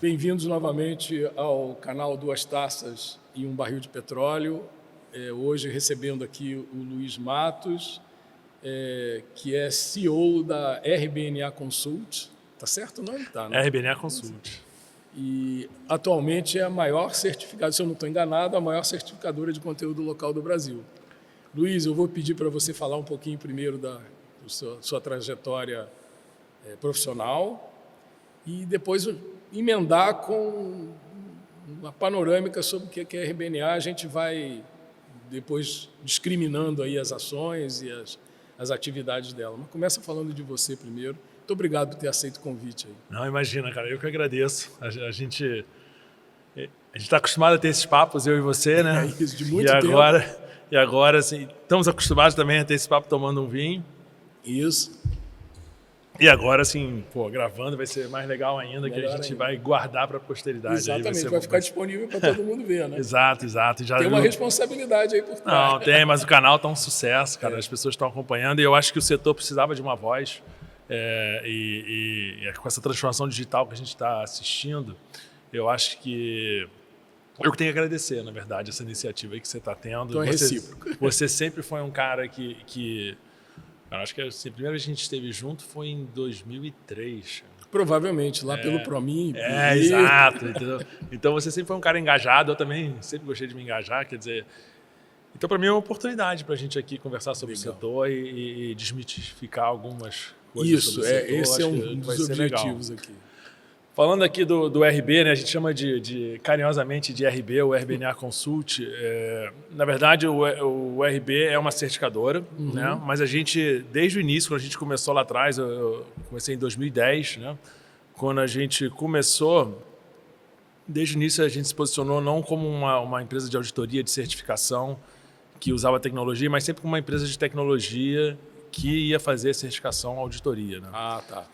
Bem-vindos novamente ao canal Duas Taças e um Barril de Petróleo. Hoje recebendo aqui o Luiz Matos, que é CEO da RBNA Consult. Tá certo o nome? Tá, né? RBNA Consult. E atualmente é a maior certificada, se eu não estou enganado, a maior certificadora de conteúdo local do Brasil. Luiz, eu vou pedir para você falar um pouquinho primeiro da sua trajetória profissional e depois emendar com uma panorâmica sobre o que é a RBNA. A gente vai depois discriminando aí as ações e as atividades dela. Mas começa falando de você primeiro. Muito obrigado por ter aceito o convite aí. Não, imagina, cara, eu que agradeço. A gente está acostumado a ter esses papos, eu e você, né? É isso, de muito tempo. E agora, assim, estamos acostumados também a ter esse papo tomando um vinho. Isso. E agora, assim, gravando vai ser mais legal ainda, que a gente vai guardar para a posteridade. Exatamente, vai ficar disponível para todo mundo ver, né? Exato. Já tem uma responsabilidade aí por trás. Não, tem, mas o canal está um sucesso, cara. As pessoas estão acompanhando e eu acho que o setor precisava de uma voz. E com essa transformação digital que a gente está assistindo, eu acho que eu tenho que agradecer, na verdade, essa iniciativa aí que você está tendo. Então é recíproco. Você sempre foi um cara que eu acho que assim, a primeira vez que a gente esteve junto foi em 2003. Provavelmente, lá pelo Promin. Exato. Entendeu? Então você sempre foi um cara engajado, eu também sempre gostei de me engajar, quer dizer... Então, para mim, é uma oportunidade para a gente aqui conversar sobre o setor e desmitificar algumas coisas. Isso, esse é um dos objetivos aqui. Falando aqui do RB, né, a gente chama carinhosamente de RB, o RBNA Consult. Na verdade, o RB é uma certificadora, né, mas a gente, desde o início, quando a gente começou lá atrás, eu comecei em 2010, né, quando a gente começou, desde o início a gente se posicionou não como uma empresa de auditoria, de certificação, que usava tecnologia, mas sempre como uma empresa de tecnologia que ia fazer certificação, auditoria. Né? Ah, tá.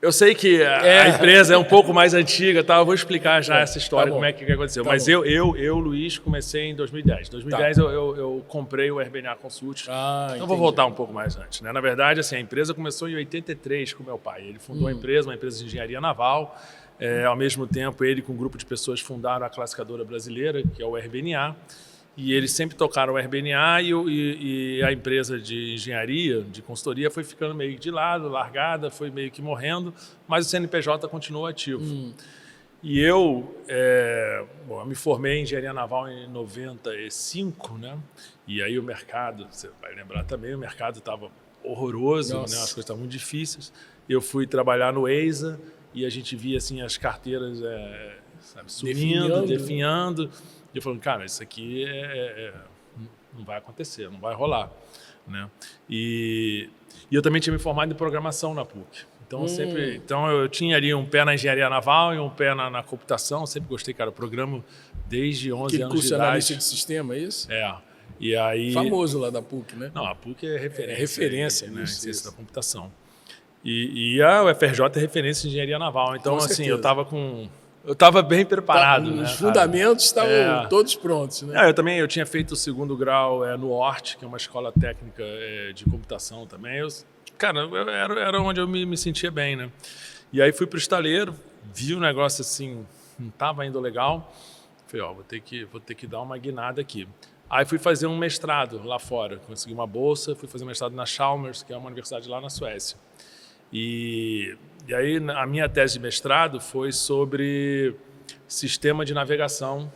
Eu sei que a empresa é um pouco mais antiga, tá? Eu vou explicar já essa história, como é que aconteceu. Mas eu, Luiz, comecei em 2010. Em 2010 eu comprei o RBNA Consult. Então vou voltar um pouco mais antes. Né? Na verdade, assim, a empresa começou em 83 com meu pai. Ele fundou uma empresa de engenharia naval. Ao mesmo tempo, ele com um grupo de pessoas fundaram a classificadora brasileira, que é o RBNA. E eles sempre tocaram o RBNA e a empresa de engenharia, de consultoria, foi ficando meio de lado, largada, foi meio que morrendo, mas o CNPJ continuou ativo. E eu me formei em engenharia naval em 95, né? E aí o mercado, você vai lembrar também, o mercado estava horroroso, né? As coisas estavam muito difíceis. Eu fui trabalhar no EISA e a gente via assim, as carteiras sumindo, definhando. E eu falei, cara, isso aqui não vai acontecer, não vai rolar. Né? E eu também tinha me formado em programação na PUC. Então, eu tinha ali um pé na engenharia naval e um pé na computação. Sempre gostei, cara, eu programo desde 11 anos de idade. Curso de analista de sistema, é isso? E aí... Famoso lá da PUC, né? Não, a PUC é referência. É referência, né? Em ciência da computação. E a UFRJ é referência em engenharia naval. Então, assim, eu estava bem preparado. Os fundamentos estavam todos prontos. Né? Eu tinha feito o segundo grau no ORT, que é uma escola técnica de computação também. Era onde eu me sentia bem. Né? E aí fui para o estaleiro, vi o negócio assim, não estava indo legal. Falei, vou ter que dar uma guinada aqui. Aí fui fazer um mestrado lá fora. Consegui uma bolsa, fui fazer um mestrado na Chalmers, que é uma universidade lá na Suécia. E aí a minha tese de mestrado foi sobre sistema de navegação.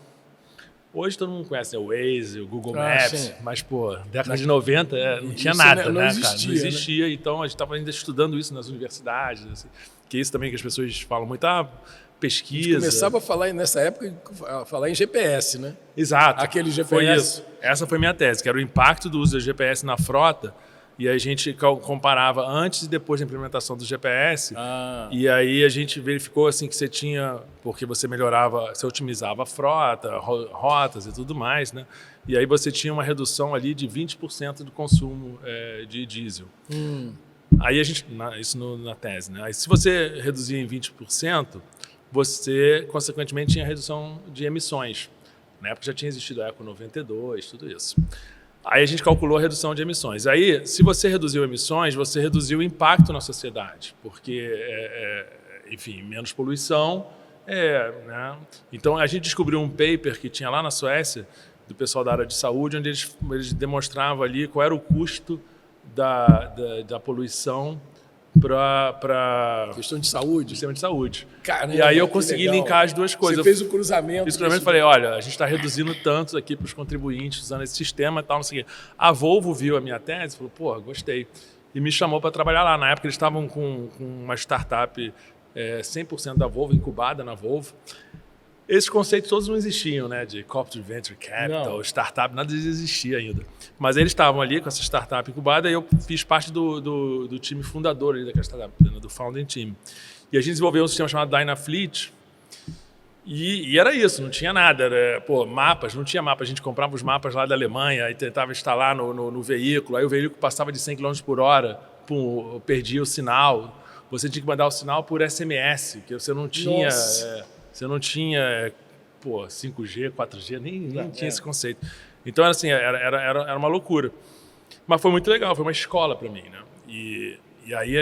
Hoje todo mundo conhece o Waze, o Google Maps, mas, década de 90 não tinha nada, não né, existia, cara? Não existia, né? Então a gente estava ainda estudando isso nas universidades, assim, que é isso também que as pessoas falam muito, pesquisa. A gente começava a falar, nessa época, em GPS, né? Exato. Aquele GPS. Foi isso. Essa foi minha tese, que era o impacto do uso do GPS na frota. E a gente comparava antes e depois da implementação do GPS. E aí a gente verificou assim que você tinha, porque você melhorava, você otimizava a frota, rotas e tudo mais, né? E aí você tinha uma redução ali de 20% do consumo de diesel. Aí a gente, isso na tese, né? Aí se você reduzia em 20%, você consequentemente tinha redução de emissões. Na época já tinha existido a Eco 92, tudo isso. Aí a gente calculou a redução de emissões. Aí, se você reduziu emissões, você reduziu o impacto na sociedade, porque, enfim, menos poluição Né? Então, a gente descobriu um paper que tinha lá na Suécia, do pessoal da área de saúde, onde eles demonstravam ali qual era o custo da poluição para questão de saúde, sistema de saúde. Caramba, e aí eu consegui linkar as duas coisas. Você fez o cruzamento. Eu falei, olha, a gente está reduzindo tanto aqui para os contribuintes usando esse sistema e tal, não sei o quê. A Volvo viu a minha tese e falou, pô, gostei. E me chamou para trabalhar lá. Na época eles estavam com uma startup 100% da Volvo, incubada na Volvo. Esses conceitos todos não existiam, né? De Corporate Venture Capital, startup, nada disso existia ainda. Mas eles estavam ali com essa startup incubada e eu fiz parte do time fundador ali daquela startup, do founding team. E a gente desenvolveu um sistema chamado Dynafleet e era isso, não tinha nada. Mapas, não tinha mapa. A gente comprava os mapas lá da Alemanha e tentava instalar no veículo. Aí o veículo passava de 100 km por hora, perdia o sinal. Você tinha que mandar o sinal por SMS, que você não tinha... Você não tinha 5G, 4G, nem tinha esse conceito. Então, assim, era uma loucura. Mas foi muito legal, foi uma escola para mim, né? E aí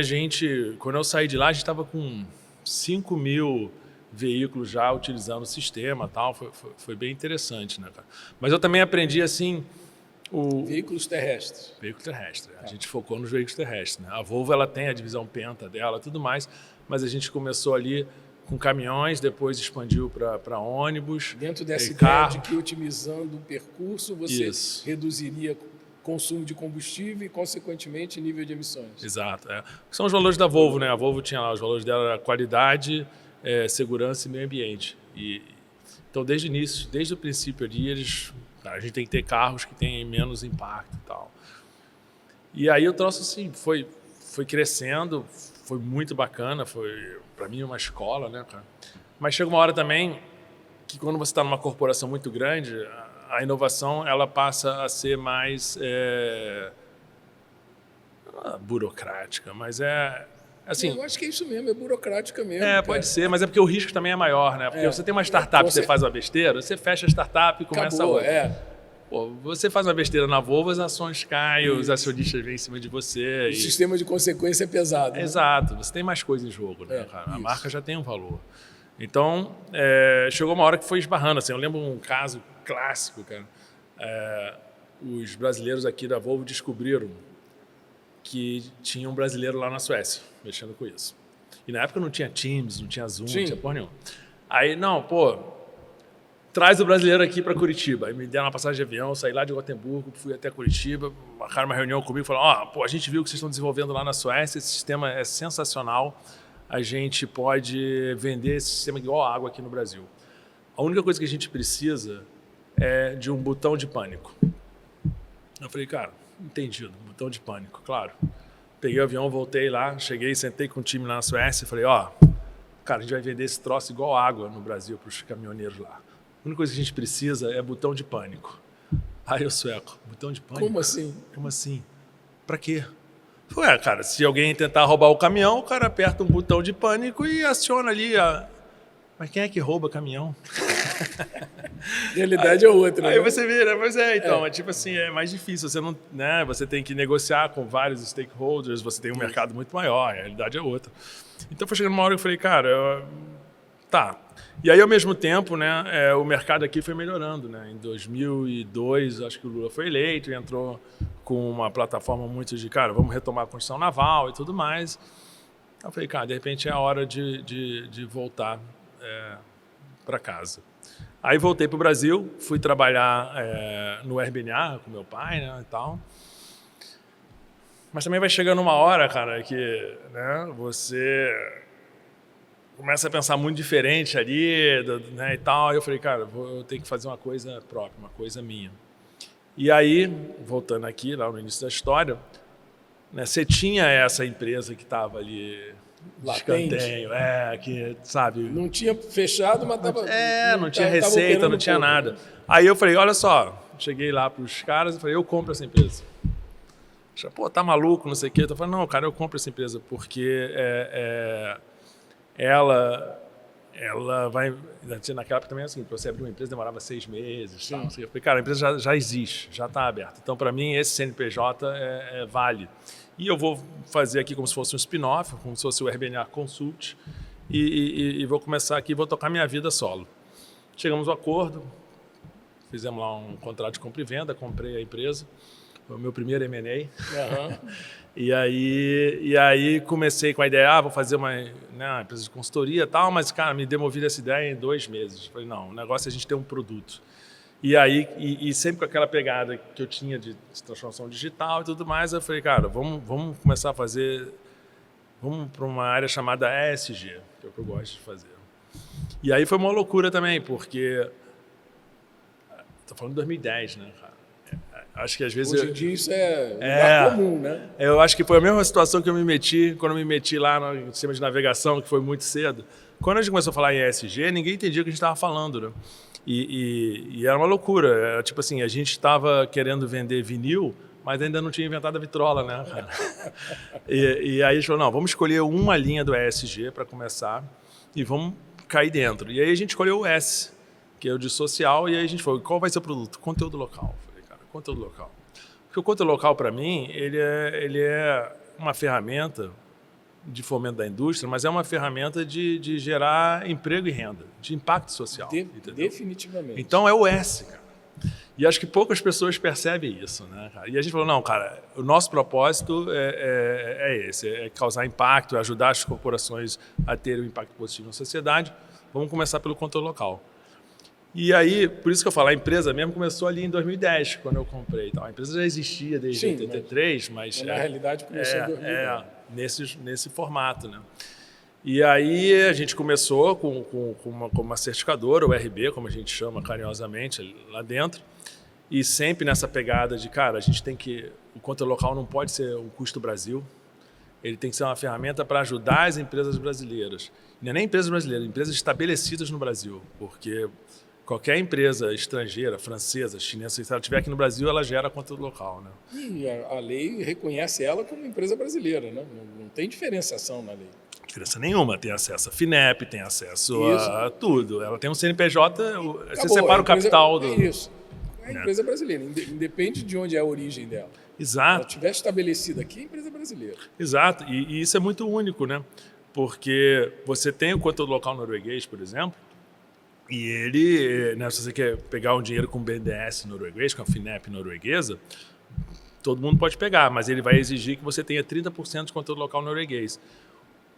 quando eu saí de lá, a gente estava com 5 mil veículos já utilizando o sistema e tal. Foi bem interessante, né, cara? Mas eu também aprendi, assim... Veículos terrestres. Veículo terrestre. A gente focou nos veículos terrestres, né? A Volvo, ela tem a divisão Penta dela e tudo mais, mas a gente começou ali com caminhões, depois expandiu para ônibus. Dentro dessa ideia de que otimizando o percurso, você reduziria consumo de combustível e, consequentemente, nível de emissões. Exato. São os valores da Volvo, né? A Volvo tinha lá, os valores dela eram qualidade, segurança e meio ambiente. Então, desde o início, desde o princípio ali, a gente tem que ter carros que tenham menos impacto e tal. E aí o troço, assim, foi crescendo, foi muito bacana, foi, para mim, uma escola, né, cara? Mas chega uma hora também que quando você está numa corporação muito grande, a inovação, ela passa a ser mais burocrática, mas assim... Eu acho que é isso mesmo, é burocrática mesmo. Pode ser, mas é porque o risco também é maior, né? Porque você tem uma startup, você faz uma besteira, você fecha a startup e começa outra. Você faz uma besteira na Volvo, as ações caem, os acionistas vêm em cima de você. O sistema de consequência é pesado. Né? Exato, você tem mais coisa em jogo, né, cara? A marca já tem um valor. Então, chegou uma hora que foi esbarrando. Assim, eu lembro um caso clássico, cara. Os brasileiros aqui da Volvo descobriram que tinha um brasileiro lá na Suécia, mexendo com isso. E na época não tinha Teams, não tinha Zoom, não tinha porra nenhuma. Aí, traz o brasileiro aqui para Curitiba. Aí me deram uma passagem de avião, saí lá de Gotemburgo, fui até Curitiba, marcaram uma reunião comigo e falaram, a gente viu que vocês estão desenvolvendo lá na Suécia, esse sistema é sensacional, a gente pode vender esse sistema igual a água aqui no Brasil. A única coisa que a gente precisa é de um botão de pânico. Eu falei, cara, entendido, botão de pânico, claro. Peguei o avião, voltei lá, cheguei, sentei com o time lá na Suécia e falei, cara, a gente vai vender esse troço igual água no Brasil para os caminhoneiros lá. A única coisa que a gente precisa é botão de pânico. Aí o sueco, botão de pânico? Como assim? Como assim? Pra quê? Falei, cara, se alguém tentar roubar o caminhão, o cara aperta um botão de pânico e aciona ali Mas quem é que rouba caminhão? A realidade é outra. Aí você vira, mas então, tipo assim, é mais difícil. Você não, né? Você tem que negociar com vários stakeholders, você tem um mercado muito maior, a realidade é outra. Então foi chegando uma hora que eu falei, cara, tá. E aí, ao mesmo tempo, né, o mercado aqui foi melhorando, né? Em 2002, acho que o Lula foi eleito e entrou com uma plataforma muito de, cara, vamos retomar a construção naval e tudo mais. Eu falei, cara, de repente é a hora de voltar para casa. Aí voltei para o Brasil, fui trabalhar no RBNA com meu pai, né, e tal. Mas também vai chegando uma hora, cara, que, né, você começa a pensar muito diferente ali, né, e tal. Aí eu falei, cara, eu tenho que fazer uma coisa própria, uma coisa minha. E aí, voltando aqui, lá no início da história, né, você tinha essa empresa que estava ali de escanteio, que, sabe... Não tinha fechado, mas estava... não tinha receita, não tinha nada. Aí eu falei, olha só, cheguei lá para os caras e falei, eu compro essa empresa. Pô, tá maluco, não sei o quê. Eu falei, não, cara, eu compro essa empresa porque ela vai... Naquela época também, assim, para você abrir uma empresa demorava 6 meses. Tal, assim. Eu falei, cara, a empresa já existe, já está aberta. Então, para mim, esse CNPJ vale. E eu vou fazer aqui como se fosse um spin-off, como se fosse o RBNA Consult. e vou começar aqui, vou tocar minha vida solo. Chegamos ao acordo, fizemos lá um contrato de compra e venda, comprei a empresa, foi o meu primeiro M&A. Uhum. E aí comecei com a ideia, vou fazer uma empresa de consultoria e tal, mas, cara, me demovi dessa ideia em 2 meses. Falei, não, o negócio é a gente ter um produto. E aí, sempre com aquela pegada que eu tinha de transformação digital e tudo mais, eu falei, cara, vamos começar a fazer, vamos para uma área chamada ESG, que é o que eu gosto de fazer. E aí foi uma loucura também, porque, estou falando de 2010, né, cara? Acho que às vezes hoje em dia isso é comum, né? Eu acho que foi a mesma situação que eu me meti quando eu me meti lá no sistema de navegação, que foi muito cedo. Quando a gente começou a falar em ESG, ninguém entendia o que a gente estava falando, né? E era uma loucura. Era, tipo assim, a gente estava querendo vender vinil, mas ainda não tinha inventado a vitrola, né, cara? E aí a gente falou, não, vamos escolher uma linha do ESG para começar e vamos cair dentro. E aí a gente escolheu o S, que é o de social, e aí a gente falou, qual vai ser o produto? Conteúdo local. Conteúdo local. Porque o conteúdo local, para mim, ele é uma ferramenta de fomento da indústria, mas é uma ferramenta de gerar emprego e renda, de impacto social. Definitivamente. Então é o S, cara. E acho que poucas pessoas percebem isso, né, cara? E a gente falou, não, cara, o nosso propósito é esse, é causar impacto, é ajudar as corporações a terem um impacto positivo na sociedade. Vamos começar pelo conteúdo local. E aí, por isso que eu falo, a empresa mesmo começou ali em 2010, quando eu comprei. Então, a empresa já existia desde 83, mas na realidade começou em 2010. Nesse formato, né? E aí a gente começou com uma certificadora, o RB, como a gente chama carinhosamente, lá dentro. E sempre nessa pegada de, cara, a gente tem que... O conteúdo local não pode ser um custo Brasil. Ele tem que ser uma ferramenta para ajudar as empresas brasileiras. Não é nem empresas brasileiras, empresas estabelecidas no Brasil. Porque... qualquer empresa estrangeira, francesa, chinesa, se ela estiver aqui no Brasil, ela gera conteúdo local, né? E a lei reconhece ela como empresa brasileira, né? Não tem diferenciação na lei. Diferença nenhuma. Tem acesso a FINEP, tem acesso a tudo. Ela tem um CNPJ, você separa o capital do... Isso. É a empresa brasileira, independe de onde é a origem dela. Exato. Se ela estiver estabelecida aqui, é empresa brasileira. Exato. E isso é muito único, né? Porque você tem o conteúdo local norueguês, por exemplo, e ele, né, se você quer pegar um dinheiro com o BNDES norueguês, com a FINEP norueguesa, todo mundo pode pegar, mas ele vai exigir que você tenha 30% de conteúdo local norueguês.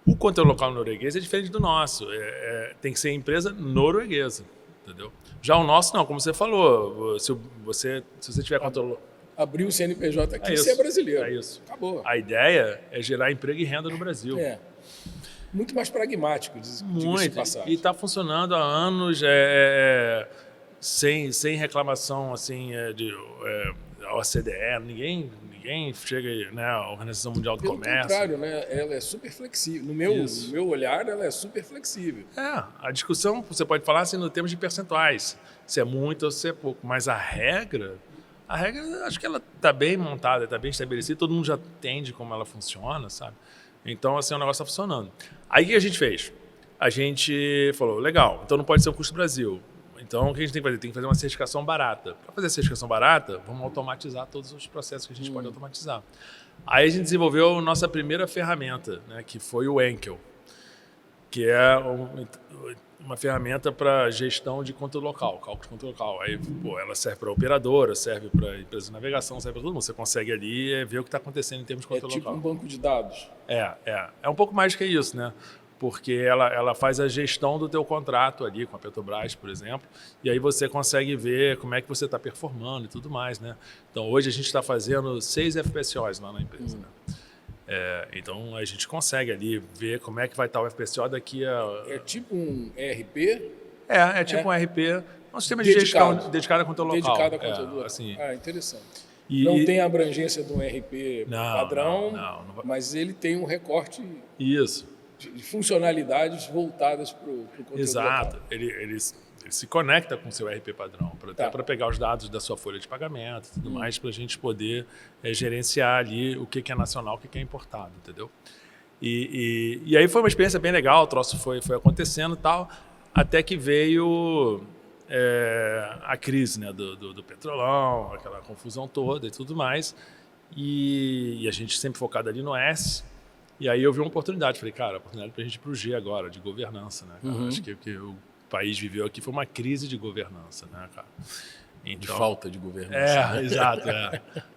O conteúdo local norueguês é diferente do nosso, tem que ser empresa norueguesa, entendeu? Já o nosso não, como você falou, se você tiver conteúdo... Abrir o CNPJ aqui, você é brasileiro. É isso. Acabou. A ideia é gerar emprego e renda no Brasil. Muito mais pragmático, diga-se de passagem. E está funcionando há anos, sem reclamação assim, a OCDE, ninguém chega, né, a Organização Mundial do Comércio. Pelo contrário, né, ela é super flexível. No meu olhar, ela é super flexível. A discussão, você pode falar assim, no termos de percentuais, se é muito ou se é pouco, mas a regra, acho que ela está bem montada, está bem estabelecida, todo mundo já entende como ela funciona, sabe? Então, assim, o negócio está funcionando. Aí, o que a gente fez? A gente falou, legal, então não pode ser o custo Brasil. Então, o que a gente tem que fazer? Tem que fazer uma certificação barata. Para fazer a certificação barata, vamos automatizar todos os processos que a gente pode automatizar. Aí, a gente desenvolveu a nossa primeira ferramenta, né, que foi o Enkel, que é uma ferramenta para gestão de conteúdo local, cálculo de conteúdo local. Aí, ela serve para operadora, serve para empresa de navegação, serve para todo mundo. Você consegue ali ver o que está acontecendo em termos de conteúdo local. É tipo um banco de dados. É um pouco mais que isso, né? Porque ela faz a gestão do teu contrato ali com a Petrobras, por exemplo, e aí você consegue ver como é que você está performando e tudo mais, né? Então, hoje a gente está fazendo 6 FPSOs lá na empresa, né? Então, a gente consegue ali ver como é que vai estar o FPSO daqui a... É tipo um ERP? É tipo um ERP, um sistema de gestão dedicado a conteúdo local. Dedicado a conteúdo local. Assim. Interessante. Não tem a abrangência de um ERP padrão, não mas ele tem um recorte de funcionalidades voltadas para o conteúdo Exato. local. Ele se conecta com o seu ERP padrão, até para pegar os dados da sua folha de pagamento e tudo mais, para a gente poder gerenciar ali o que é nacional, o que é importado, entendeu? E aí foi uma experiência bem legal, o troço foi acontecendo e tal, até que veio a crise, né, do petrolão, aquela confusão toda e tudo mais, e a gente sempre focado ali no S, E aí eu vi uma oportunidade, falei, cara, oportunidade para a gente ir para o G agora, de governança, né, cara? Acho que o que o país viveu aqui foi uma crise de governança, né, cara? Então, de falta de governança. Exato.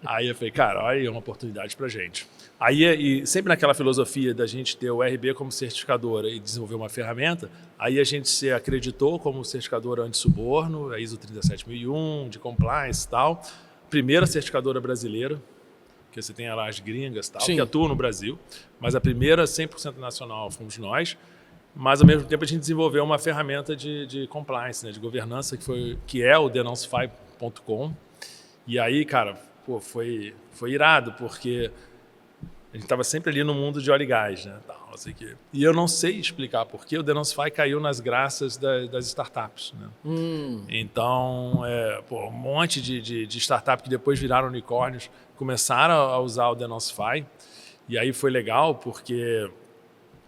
Aí eu falei, cara, olha aí, é uma oportunidade pra gente. Aí, e sempre naquela filosofia da gente ter o RB como certificadora e desenvolver uma ferramenta, aí a gente se acreditou como certificadora anti-suborno, a ISO 37001, de compliance e tal. Primeira certificadora brasileira, que você tem lá as gringas e tal, que atuam no Brasil, mas a primeira 100% nacional fomos nós. Mas, ao mesmo tempo, a gente desenvolveu uma ferramenta de compliance, né, de governança, que é o Denoncify.com. E aí, cara, pô, foi irado, porque a gente estava sempre ali no mundo de óleo e gás, né? Tal, não sei o quê. E eu não sei explicar por que o Denoncify caiu nas graças das startups, né? Então, um monte de startups que depois viraram unicórnios começaram a usar o Denoncify. E aí foi legal, porque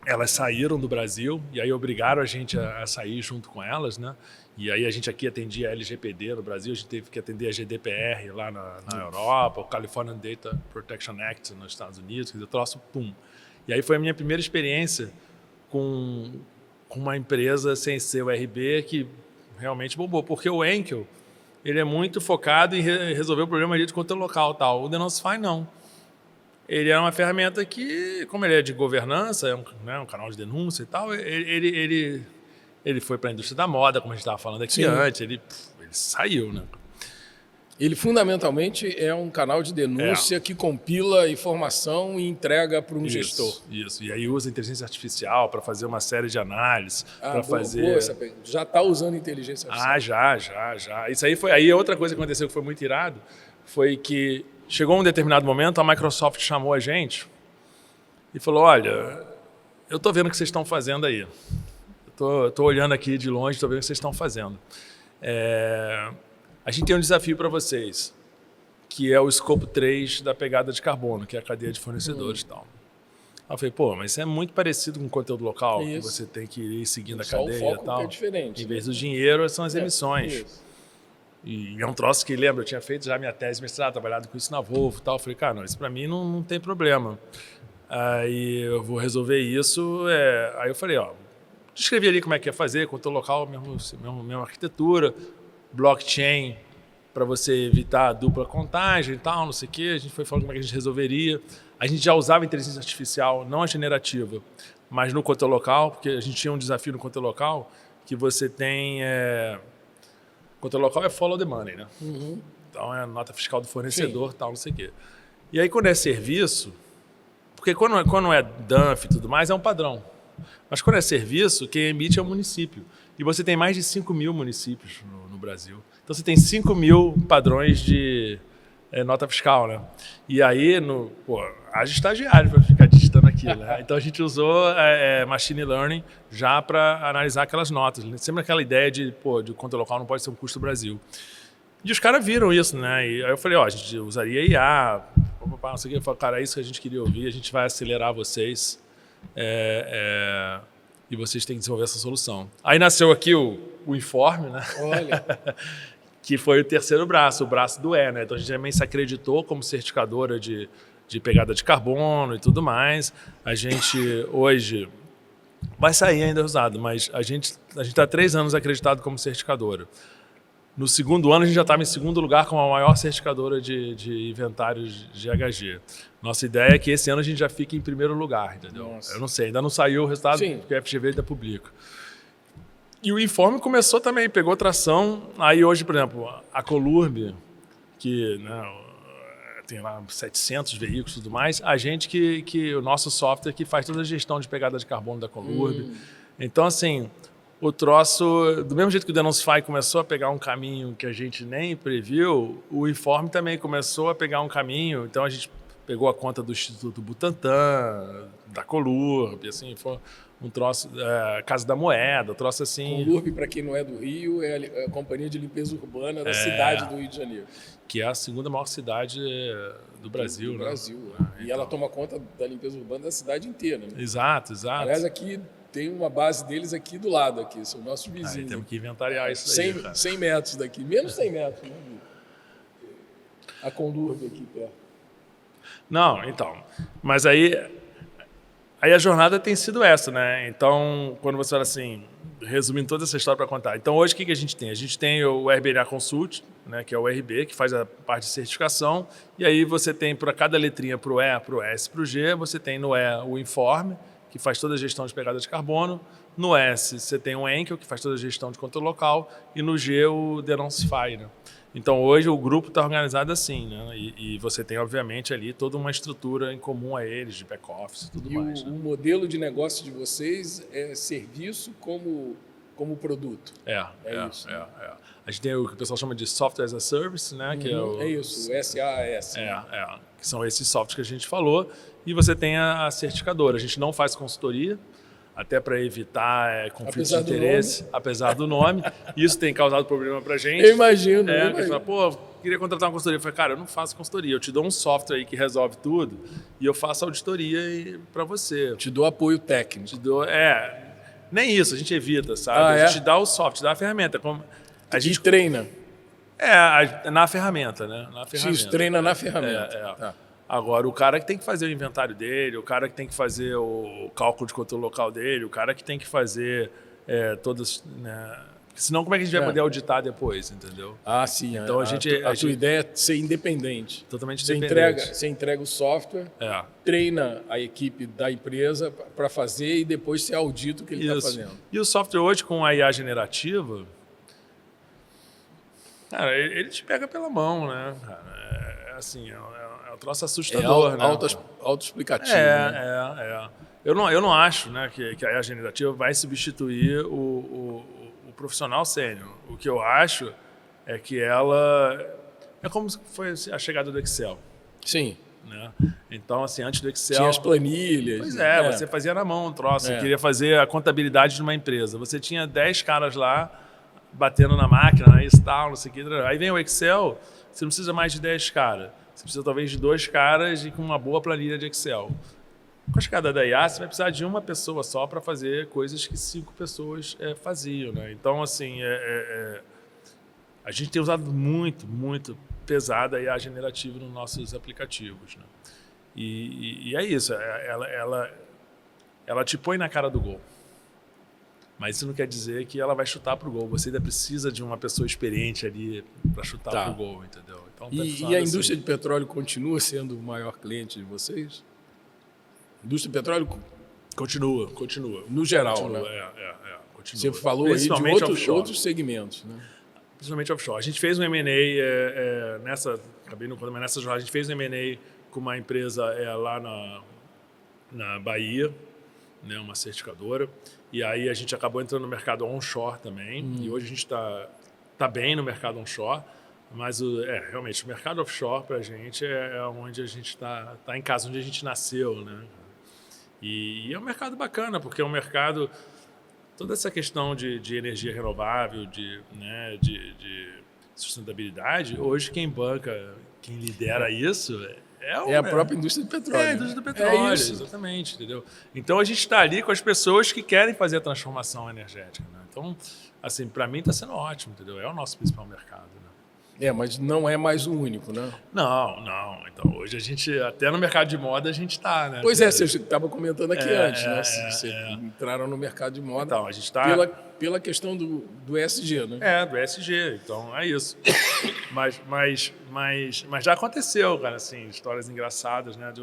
elas saíram do Brasil e aí obrigaram a gente a sair junto com elas, né? E aí a gente aqui atendia a LGPD no Brasil, a gente teve que atender a GDPR lá na Europa, o California Data Protection Act nos Estados Unidos, quer dizer, troço, pum. E aí foi a minha primeira experiência com uma empresa sem ser o RB que realmente bombou, porque o Enkel, ele é muito focado em resolver o problema de conteúdo local, tal. O Denoncify não. Ele é uma ferramenta que, como ele é de governança, é um canal de denúncia e tal, ele foi para a indústria da moda, como a gente estava falando aqui antes, ele saiu, né? Ele fundamentalmente é um canal de denúncia que compila informação e entrega para um gestor. Isso, e aí usa inteligência artificial para fazer uma série de análises, para fazer... Boa, já está usando inteligência artificial? Já. Isso aí foi... Aí outra coisa que aconteceu que foi muito irado, foi que chegou um determinado momento, a Microsoft chamou a gente e falou, olha, eu estou vendo o que vocês estão fazendo aí. Estou olhando aqui de longe, estou vendo o que vocês estão fazendo. A gente tem um desafio para vocês, que é o escopo 3 da pegada de carbono, que é a cadeia de fornecedores e tal. Aí eu falei, pô, mas isso é muito parecido com o conteúdo local, que você tem que ir seguindo a cadeia e tal. É diferente. Em vez do dinheiro, são as emissões. E é um troço que, lembra, eu tinha feito já minha tese de mestrado, trabalhado com isso na Volvo e tal. Eu falei, cara, não, isso para mim não tem problema. Aí eu vou resolver isso. Aí eu falei, ó, descrevi ali como é que ia fazer, conteúdo local, mesma arquitetura, blockchain, para você evitar a dupla contagem e tal, não sei o quê. A gente foi falando como é que a gente resolveria. A gente já usava inteligência artificial, não a generativa, mas no conteúdo local, porque a gente tinha um desafio no conteúdo local, que você tem... Conteúdo local é follow the money, né? Então é a nota fiscal do fornecedor, tal, não sei o quê. E aí quando é serviço, porque quando é DANF e tudo mais, é um padrão. Mas quando é serviço, quem emite é o município. E você tem mais de 5 mil municípios no Brasil. Então você tem 5 mil padrões de nota fiscal, né? E aí, haja estagiário para ficar digitando aquilo, né? Então a gente usou machine learning já para analisar aquelas notas. Sempre aquela ideia de conta local não pode ser um custo do Brasil. E os caras viram isso, né? E aí eu falei, a gente usaria IA, não sei o que. Eu falei, cara, é isso que a gente queria ouvir, a gente vai acelerar vocês e vocês têm que desenvolver essa solução. Aí nasceu aqui o informe, né? Olha... que foi o terceiro braço, o braço do né? Então a gente também se acreditou como certificadora de pegada de carbono e tudo mais. A gente hoje vai sair ainda usado, mas a gente está há 3 anos acreditado como certificadora. No segundo ano a gente já estava em segundo lugar como a maior certificadora de inventários de GHG. Nossa ideia é que esse ano a gente já fique em primeiro lugar, entendeu? Nossa. Eu não sei, ainda não saiu o resultado, porque o FGV ainda publica. E o informe começou também, pegou tração. Aí hoje, por exemplo, a Colurb, que tem lá 700 veículos e tudo mais, a gente que o nosso software que faz toda a gestão de pegada de carbono da Colurb. Então, assim, o troço, do mesmo jeito que o Denoncify começou a pegar um caminho que a gente nem previu, o informe também começou a pegar um caminho. Então, a gente pegou a conta do Instituto Butantan, da Colurb, assim, foi... um troço, Casa da Moeda, troço assim... Colurb, para quem não é do Rio, é a companhia de limpeza urbana da cidade do Rio de Janeiro. Que é a segunda maior cidade do Brasil. Do Brasil. E então... ela toma conta da limpeza urbana da cidade inteira. Né? Exato. Aliás, aqui tem uma base deles aqui do lado, aqui, são nossos vizinhos. Temos que inventariar isso aí. 100 metros daqui, menos 100 metros, né? A Colurb aqui perto. Não, então, mas aí... Aí a jornada tem sido essa, né? Então, quando você fala assim, resumindo toda essa história para contar. Então, hoje, o que a gente tem? A gente tem o RBNA Consult, né, que é o RB, que faz a parte de certificação. E aí você tem, para cada letrinha, para o E, para o S, para o G, você tem no E o Informe, que faz toda a gestão de pegada de carbono. No S, você tem o Enkel, que faz toda a gestão de controle local. E no G, o Denoncify, né? Então, hoje, o grupo está organizado assim, né? E você tem, obviamente, ali toda uma estrutura em comum a eles, de back-office e tudo mais. O modelo de negócio de vocês é serviço como produto. É isso. A gente tem o que o pessoal chama de Software as a Service, né? Que é isso, o SaaS. Que são esses softwares que a gente falou. E você tem a certificadora. A gente não faz consultoria, até para evitar conflitos de interesse, apesar do nome. Isso tem causado problema para a gente. Eu imagino. A gente fala, pô, queria contratar uma consultoria. Eu falei, cara, eu não faço consultoria. Eu te dou um software aí que resolve tudo e eu faço auditoria para você. Te dou apoio técnico. Nem isso, a gente evita, sabe? A gente dá o software, dá a ferramenta. A gente treina. Na ferramenta, né? Isso, treina na ferramenta. Tá. Agora, o cara que tem que fazer o inventário dele, o cara que tem que fazer o cálculo de controle local dele, o cara que tem que fazer todas... Né? Senão, como é que a gente vai poder auditar depois, entendeu? Sim. Então, a sua ideia é ser independente. Totalmente independente. Você entrega o software, treina a equipe da empresa para fazer e depois você audita o que ele está fazendo. E o software hoje, com a IA generativa, cara, ele te pega pela mão, né? Assim, é um troço assustador, né? Autoexplicativo. Né? Eu não acho, né, que a IA generativa vai substituir o profissional sênior. O que eu acho é que ela... É como foi a chegada do Excel. Sim. Né? Então, assim, antes do Excel... Tinha as planilhas. Pois você fazia na mão um troço. Você queria fazer a contabilidade de uma empresa. Você tinha 10 caras lá batendo na máquina, né, isso tal, não sei o que. Aí vem o Excel, você não precisa mais de 10 caras. Você precisa talvez de 2 caras e com uma boa planilha de Excel. Com a chegada da IA, você vai precisar de uma pessoa só para fazer coisas que 5 pessoas faziam. Né? Então, assim, a gente tem usado muito pesada a IA generativa nos nossos aplicativos. Né? E é isso, ela te põe na cara do gol. Mas isso não quer dizer que ela vai chutar para o gol. Você ainda precisa de uma pessoa experiente ali para chutar para o gol, entendeu? Então, e a indústria de petróleo continua sendo o maior cliente de vocês? A indústria de petróleo continua. No geral, continua, né? Continua. Você falou aí de outros segmentos, né? Principalmente offshore. A gente fez um M&A acabei não contando, mas nessa jornada a gente fez um M&A com uma empresa lá na Bahia, né, uma certificadora. E aí a gente acabou entrando no mercado onshore também. E hoje a gente está bem no mercado onshore. Mas realmente o mercado offshore para a gente é onde a gente está em casa, onde a gente nasceu, né? E é um mercado bacana, porque é um mercado... Toda essa questão de energia renovável, de sustentabilidade, hoje quem banca, quem lidera isso... É a própria indústria do petróleo. É a indústria do petróleo, exatamente, entendeu? Então a gente está ali com as pessoas que querem fazer a transformação energética. Né? Então, assim, para mim está sendo ótimo, entendeu? É o nosso principal mercado. Né? Mas não é mais o único, né? Não. Então hoje a gente, até no mercado de moda, a gente está, né? Pois você estava comentando aqui antes, né? Vocês entraram no mercado de moda. Então, a gente está... Pela questão do ESG, né? Do ESG, então é isso. mas já aconteceu, cara, assim, histórias engraçadas, né?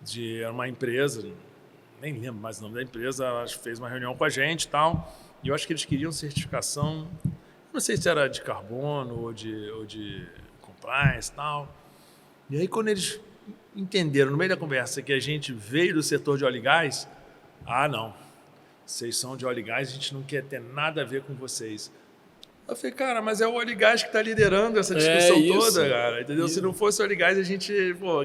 De uma empresa, nem lembro mais o nome da empresa, ela fez uma reunião com a gente e tal, e eu acho que eles queriam certificação, não sei se era de carbono ou de compliance e tal. E aí, quando eles entenderam, no meio da conversa, que a gente veio do setor de óleo e gás, não, vocês são de óleo e gás, a gente não quer ter nada a ver com vocês. Eu falei, cara, mas é o óleo e gás que está liderando essa discussão toda, cara, entendeu? Se não fosse o óleo e gás, a gente,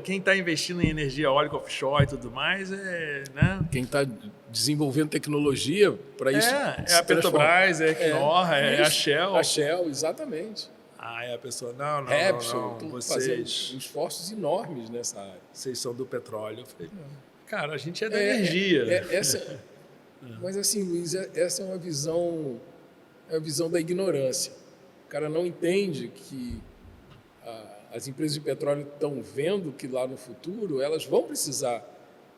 quem está investindo em energia eólica offshore e tudo mais, né? Quem está desenvolvendo tecnologia para isso. É a Petrobras, é a Equinor, é a Shell. A Shell, exatamente. Aí a pessoa, não, vocês esforços enormes nessa área. Vocês são do petróleo. Eu falei, cara, a gente é da energia. Mas assim, Luiz, essa é uma visão da ignorância. O cara não entende que as empresas de petróleo estão vendo que lá no futuro elas vão precisar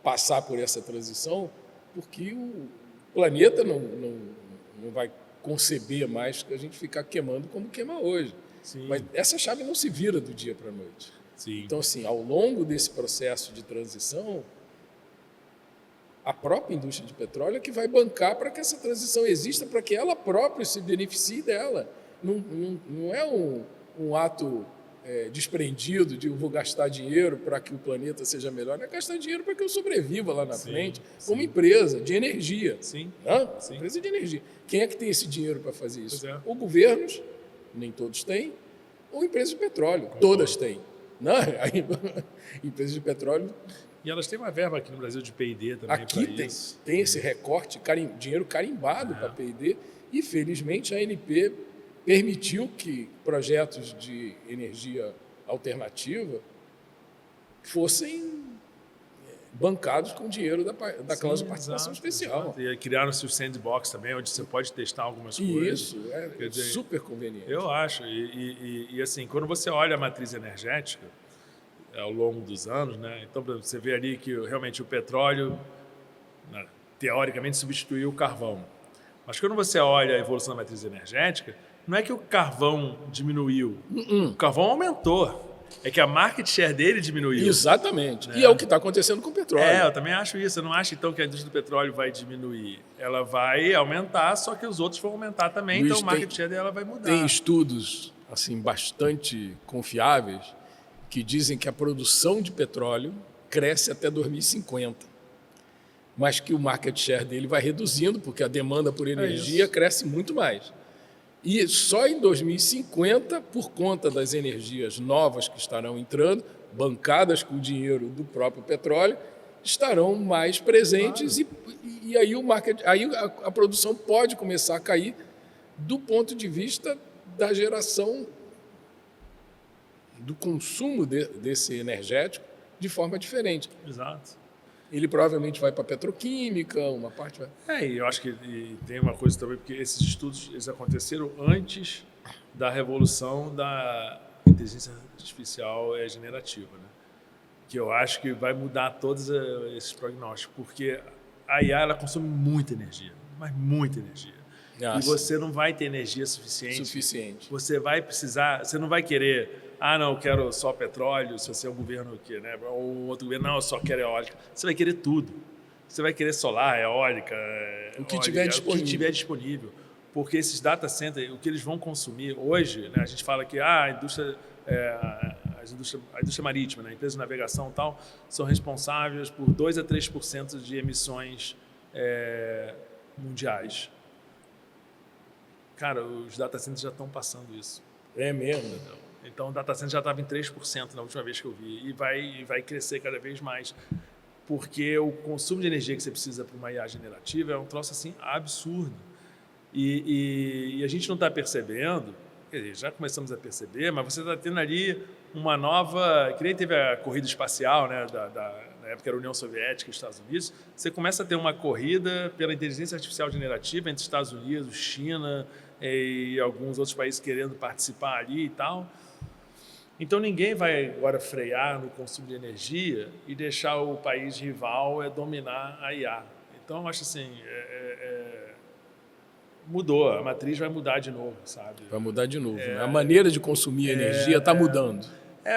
passar por essa transição, porque o planeta não vai conceber mais que a gente ficar queimando como queima hoje. Sim. Mas essa chave não se vira do dia para a noite. Sim. Então, assim, ao longo desse processo de transição, a própria indústria de petróleo é que vai bancar para que essa transição exista, para que ela própria se beneficie dela. Não é um ato desprendido de eu vou gastar dinheiro para que o planeta seja melhor, é gastar dinheiro para que eu sobreviva lá na frente, como empresa de energia. Sim. Né? Sim. Empresa de energia. Quem é que tem esse dinheiro para fazer isso? Pois é. Ou governos, nem todos têm, ou empresas de petróleo, todas têm. Não, empresas de petróleo. E elas têm uma verba aqui no Brasil de P&D também. Aqui tem esse recorte, dinheiro carimbado para P&D, e felizmente a ANP permitiu que projetos de energia alternativa fossem bancados com dinheiro da cláusula de participação especial. Exato. E criaram-se o sandbox também, onde você pode testar algumas coisas. Isso, é super conveniente. Eu acho. E assim, quando você olha a matriz energética, ao longo dos anos, né? Então, por exemplo, você vê ali que realmente o petróleo, né, teoricamente, substituiu o carvão. Mas quando você olha a evolução da matriz energética, não é que o carvão diminuiu, o carvão aumentou. É que a market share dele diminuiu. Exatamente. Né? E é o que está acontecendo com o petróleo. Eu também acho isso. Eu não acho, então, que a indústria do petróleo vai diminuir. Ela vai aumentar, só que os outros vão aumentar também, Luiz, então a market share dela vai mudar. Tem estudos assim, bastante confiáveis que dizem que a produção de petróleo cresce até 2050, mas que o market share dele vai reduzindo, porque a demanda por energia cresce muito mais. E só em 2050, por conta das energias novas que estarão entrando, bancadas com o dinheiro do próprio petróleo, estarão mais presentes. Claro. E aí, a produção pode começar a cair do ponto de vista da geração do consumo desse energético de forma diferente. Exato. Ele provavelmente vai para a petroquímica, uma parte vai... E eu acho que tem uma coisa também, porque esses estudos eles aconteceram antes da revolução da inteligência artificial generativa, né? Que eu acho que vai mudar todos esses prognósticos, porque a IA ela consome muita energia, mas muita energia. E você não vai ter energia suficiente. Você vai precisar, você não vai querer... não, eu quero só petróleo, se você é um governo que, né, ou outro governo, não, eu só quero eólica. Você vai querer tudo. Você vai querer solar, eólica, o que tiver disponível. Porque esses data centers, o que eles vão consumir hoje, né, a gente fala que a indústria marítima, né, empresas de navegação e tal, são responsáveis por 2 a 3% de emissões mundiais. Cara, os data centers já estão passando isso. É mesmo? Então, o data center já estava em 3% na última vez que eu vi. E vai crescer cada vez mais. Porque o consumo de energia que você precisa para uma IA generativa é um troço assim absurdo. E a gente não está percebendo, quer dizer, já começamos a perceber, mas você está tendo ali uma nova... Que nem teve a corrida espacial, né, na época era a União Soviética e Estados Unidos. Você começa a ter uma corrida pela inteligência artificial generativa entre Estados Unidos, China e alguns outros países querendo participar ali e tal. Então, ninguém vai agora frear no consumo de energia e deixar o país rival dominar a IA. Então, eu acho assim, mudou, a matriz vai mudar de novo, sabe? Vai mudar de novo, né? A maneira de consumir energia está mudando.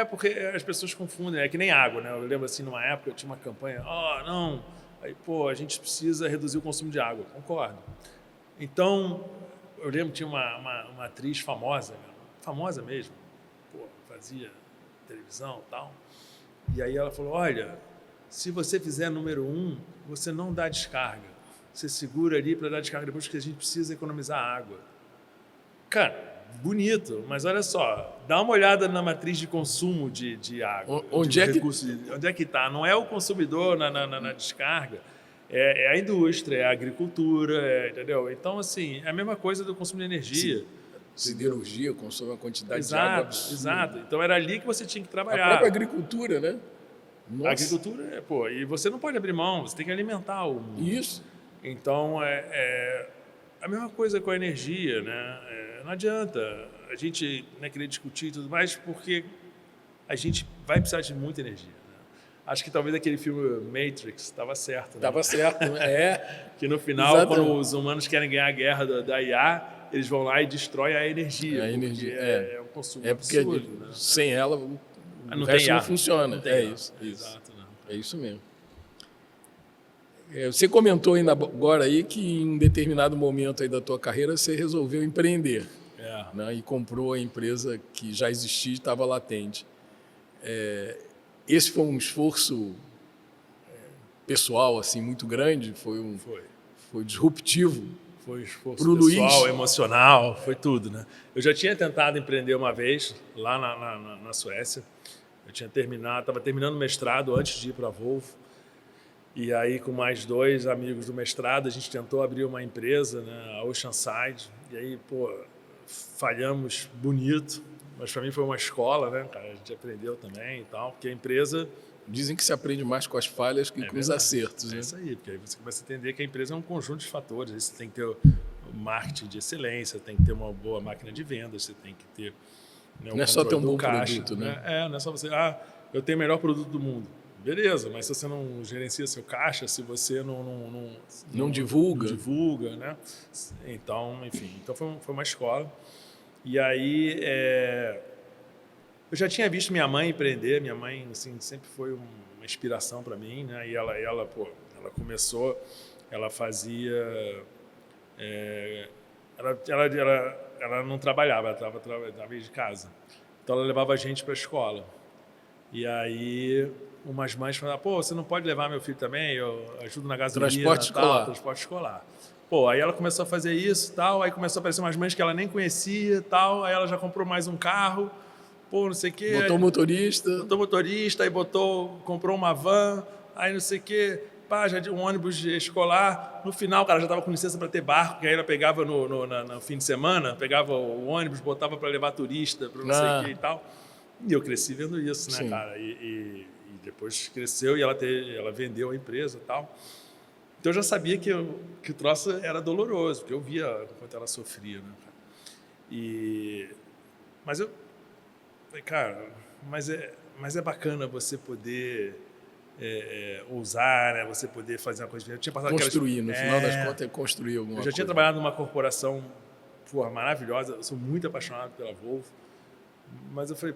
Porque as pessoas confundem, é que nem água, né? Eu lembro assim, numa época eu tinha uma campanha, a gente precisa reduzir o consumo de água. Concordo. Então, eu lembro que tinha uma atriz famosa mesmo, fazia televisão e tal. E aí ela falou, olha, se você fizer número 1, você não dá descarga. Você segura ali para dar descarga depois, porque a gente precisa economizar água. Cara, bonito, mas olha só, dá uma olhada na matriz de consumo de água. Onde é que está? Não é o consumidor na descarga, é a indústria, é a agricultura, entendeu? Então, assim, é a mesma coisa do consumo de energia. Sim. Siderurgia consome uma quantidade de água absurda. Exato. Então era ali que você tinha que trabalhar. A própria agricultura, né? Nossa. A agricultura, e você não pode abrir mão, você tem que alimentar o mundo. Isso. Então, a mesma coisa com a energia, né? Não adianta a gente querer discutir e tudo mais, porque a gente vai precisar de muita energia. Né? Acho que talvez aquele filme Matrix estava certo. Né? Estava certo, né? Que no final, Exatamente. quando os humanos querem ganhar a guerra da IA, eles vão lá e destroem a energia. A energia é um consumo porque absurdo. Né? sem ela o não resto tem não ar. funciona. Não tem É ar. isso. Exato. Não. É isso mesmo. Você comentou ainda agora aí que em determinado momento aí da tua carreira você resolveu empreender. Né, e comprou a empresa que já existia e estava latente. Esse foi um esforço pessoal assim muito grande, foi disruptivo. Foi um esforço pro pessoal, Luiz. emocional, foi tudo, né? Eu já tinha tentado empreender uma vez lá na Suécia. Eu tinha estava terminando o mestrado antes de ir para a Volvo. E aí, com mais 2 amigos do mestrado, a gente tentou abrir uma empresa, né, a Oceanside. E aí, falhamos bonito. Mas para mim foi uma escola, né, cara? A gente aprendeu também e tal. Porque a empresa... Dizem que se aprende mais com as falhas que com os acertos. É né? isso aí, porque aí você começa a entender que a empresa é um conjunto de fatores. Aí você tem que ter o marketing de excelência, tem que ter uma boa máquina de vendas, você tem que ter... Né, não é só ter um bom produto, né? Não é só você... eu tenho o melhor produto do mundo. Beleza, mas se você não gerencia seu caixa, se você não divulga. Né? Então, enfim, foi uma escola. E aí, eu já tinha visto minha mãe empreender. Minha mãe, assim, sempre foi uma inspiração para mim, né? E ela começou, ela fazia... ela não trabalhava, ela trabalhava de casa. Então, ela levava a gente para a escola. E aí... umas mães falavam, você não pode levar meu filho também? Eu ajudo na gasolina, transporte escolar. Aí ela começou a fazer isso, tal, aí começou a aparecer umas mães que ela nem conhecia, tal, aí ela já comprou mais um carro, não sei o quê. Botou motorista, aí comprou uma van, aí não sei o quê, já de um ônibus escolar. No final, cara, já estava com licença para ter barco, que aí ela pegava no fim de semana, pegava o ônibus, botava para levar turista, para não sei o quê e tal. E eu cresci vendo isso, né, Sim. cara? E depois cresceu e ela vendeu a empresa e tal. Então eu já sabia que o troço era doloroso, porque eu via o quanto ela sofria, né, cara? Mas eu falei, cara, mas é bacana você poder ousar, né? Você poder fazer uma coisa. Eu tinha passado construir, no final das contas, é construir alguma coisa. Eu já tinha trabalhado numa corporação maravilhosa, eu sou muito apaixonado pela Volvo, mas eu falei,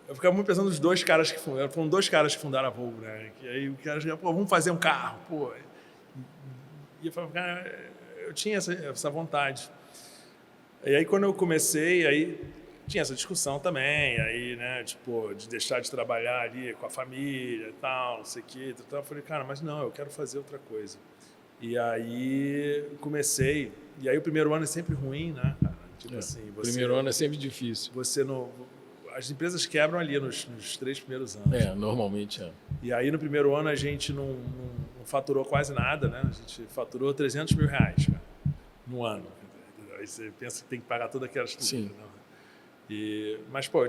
eu ficava muito pensando nos 2 caras que fundaram. Foram 2 caras que fundaram a Volvo, né? E aí o cara já, vamos fazer um carro, E eu falava, cara, eu tinha essa vontade. E aí quando eu comecei, aí tinha essa discussão também, aí, né, de deixar de trabalhar ali com a família e tal, não sei o quê. Então eu falei, cara, mas não, eu quero fazer outra coisa. E aí comecei, e aí o primeiro ano é sempre ruim, né, cara? Assim, primeiro ano é sempre difícil. As empresas quebram ali nos 3 primeiros anos. Normalmente é. E aí, no primeiro ano, a gente não faturou quase nada, né? A gente faturou R$300 mil, cara, no ano. Aí você pensa que tem que pagar toda aquela estrutura. Sim. Né? Mas, eu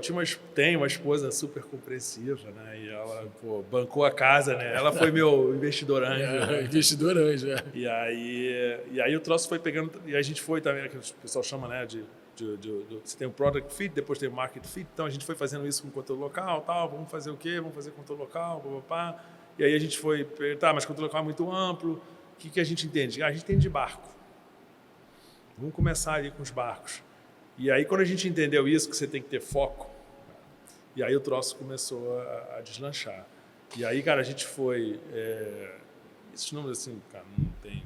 tenho uma esposa super compreensiva, né? E ela, bancou a casa, né? Ela foi meu investidor anjo. Né? Investidor anjo, E aí o troço foi pegando... E a gente foi também, que o pessoal chama, né, você tem o product fit, depois tem o market fit. Então a gente foi fazendo isso com controle local, tal, vamos fazer o quê? Vamos fazer controle local, papapá. E aí a gente foi, mas controle local é muito amplo. O que a gente entende? A gente entende de barco. Vamos começar ali com os barcos. E aí quando a gente entendeu isso, que você tem que ter foco, e aí o troço começou a deslanchar. E aí, cara, a gente foi... esses números, assim, cara, não tem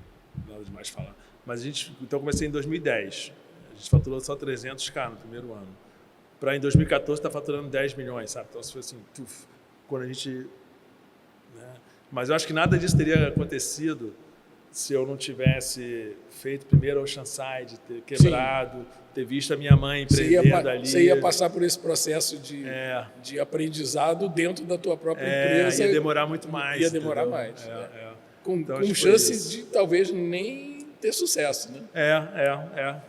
nada de mais falar. Mas então eu comecei em 2010. A gente faturou só 300K no primeiro ano. Para em 2014 está faturando 10 milhões, sabe? Então, foi assim, quando a gente... Né? Mas eu acho que nada disso teria acontecido se eu não tivesse feito primeiro a Oceanside, ter quebrado, ter visto a minha mãe empreendendo ali. Você ia passar por esse processo de aprendizado dentro da tua própria empresa. Ia demorar muito mais. Ia demorar mais. Com chance de talvez nem ter sucesso, né?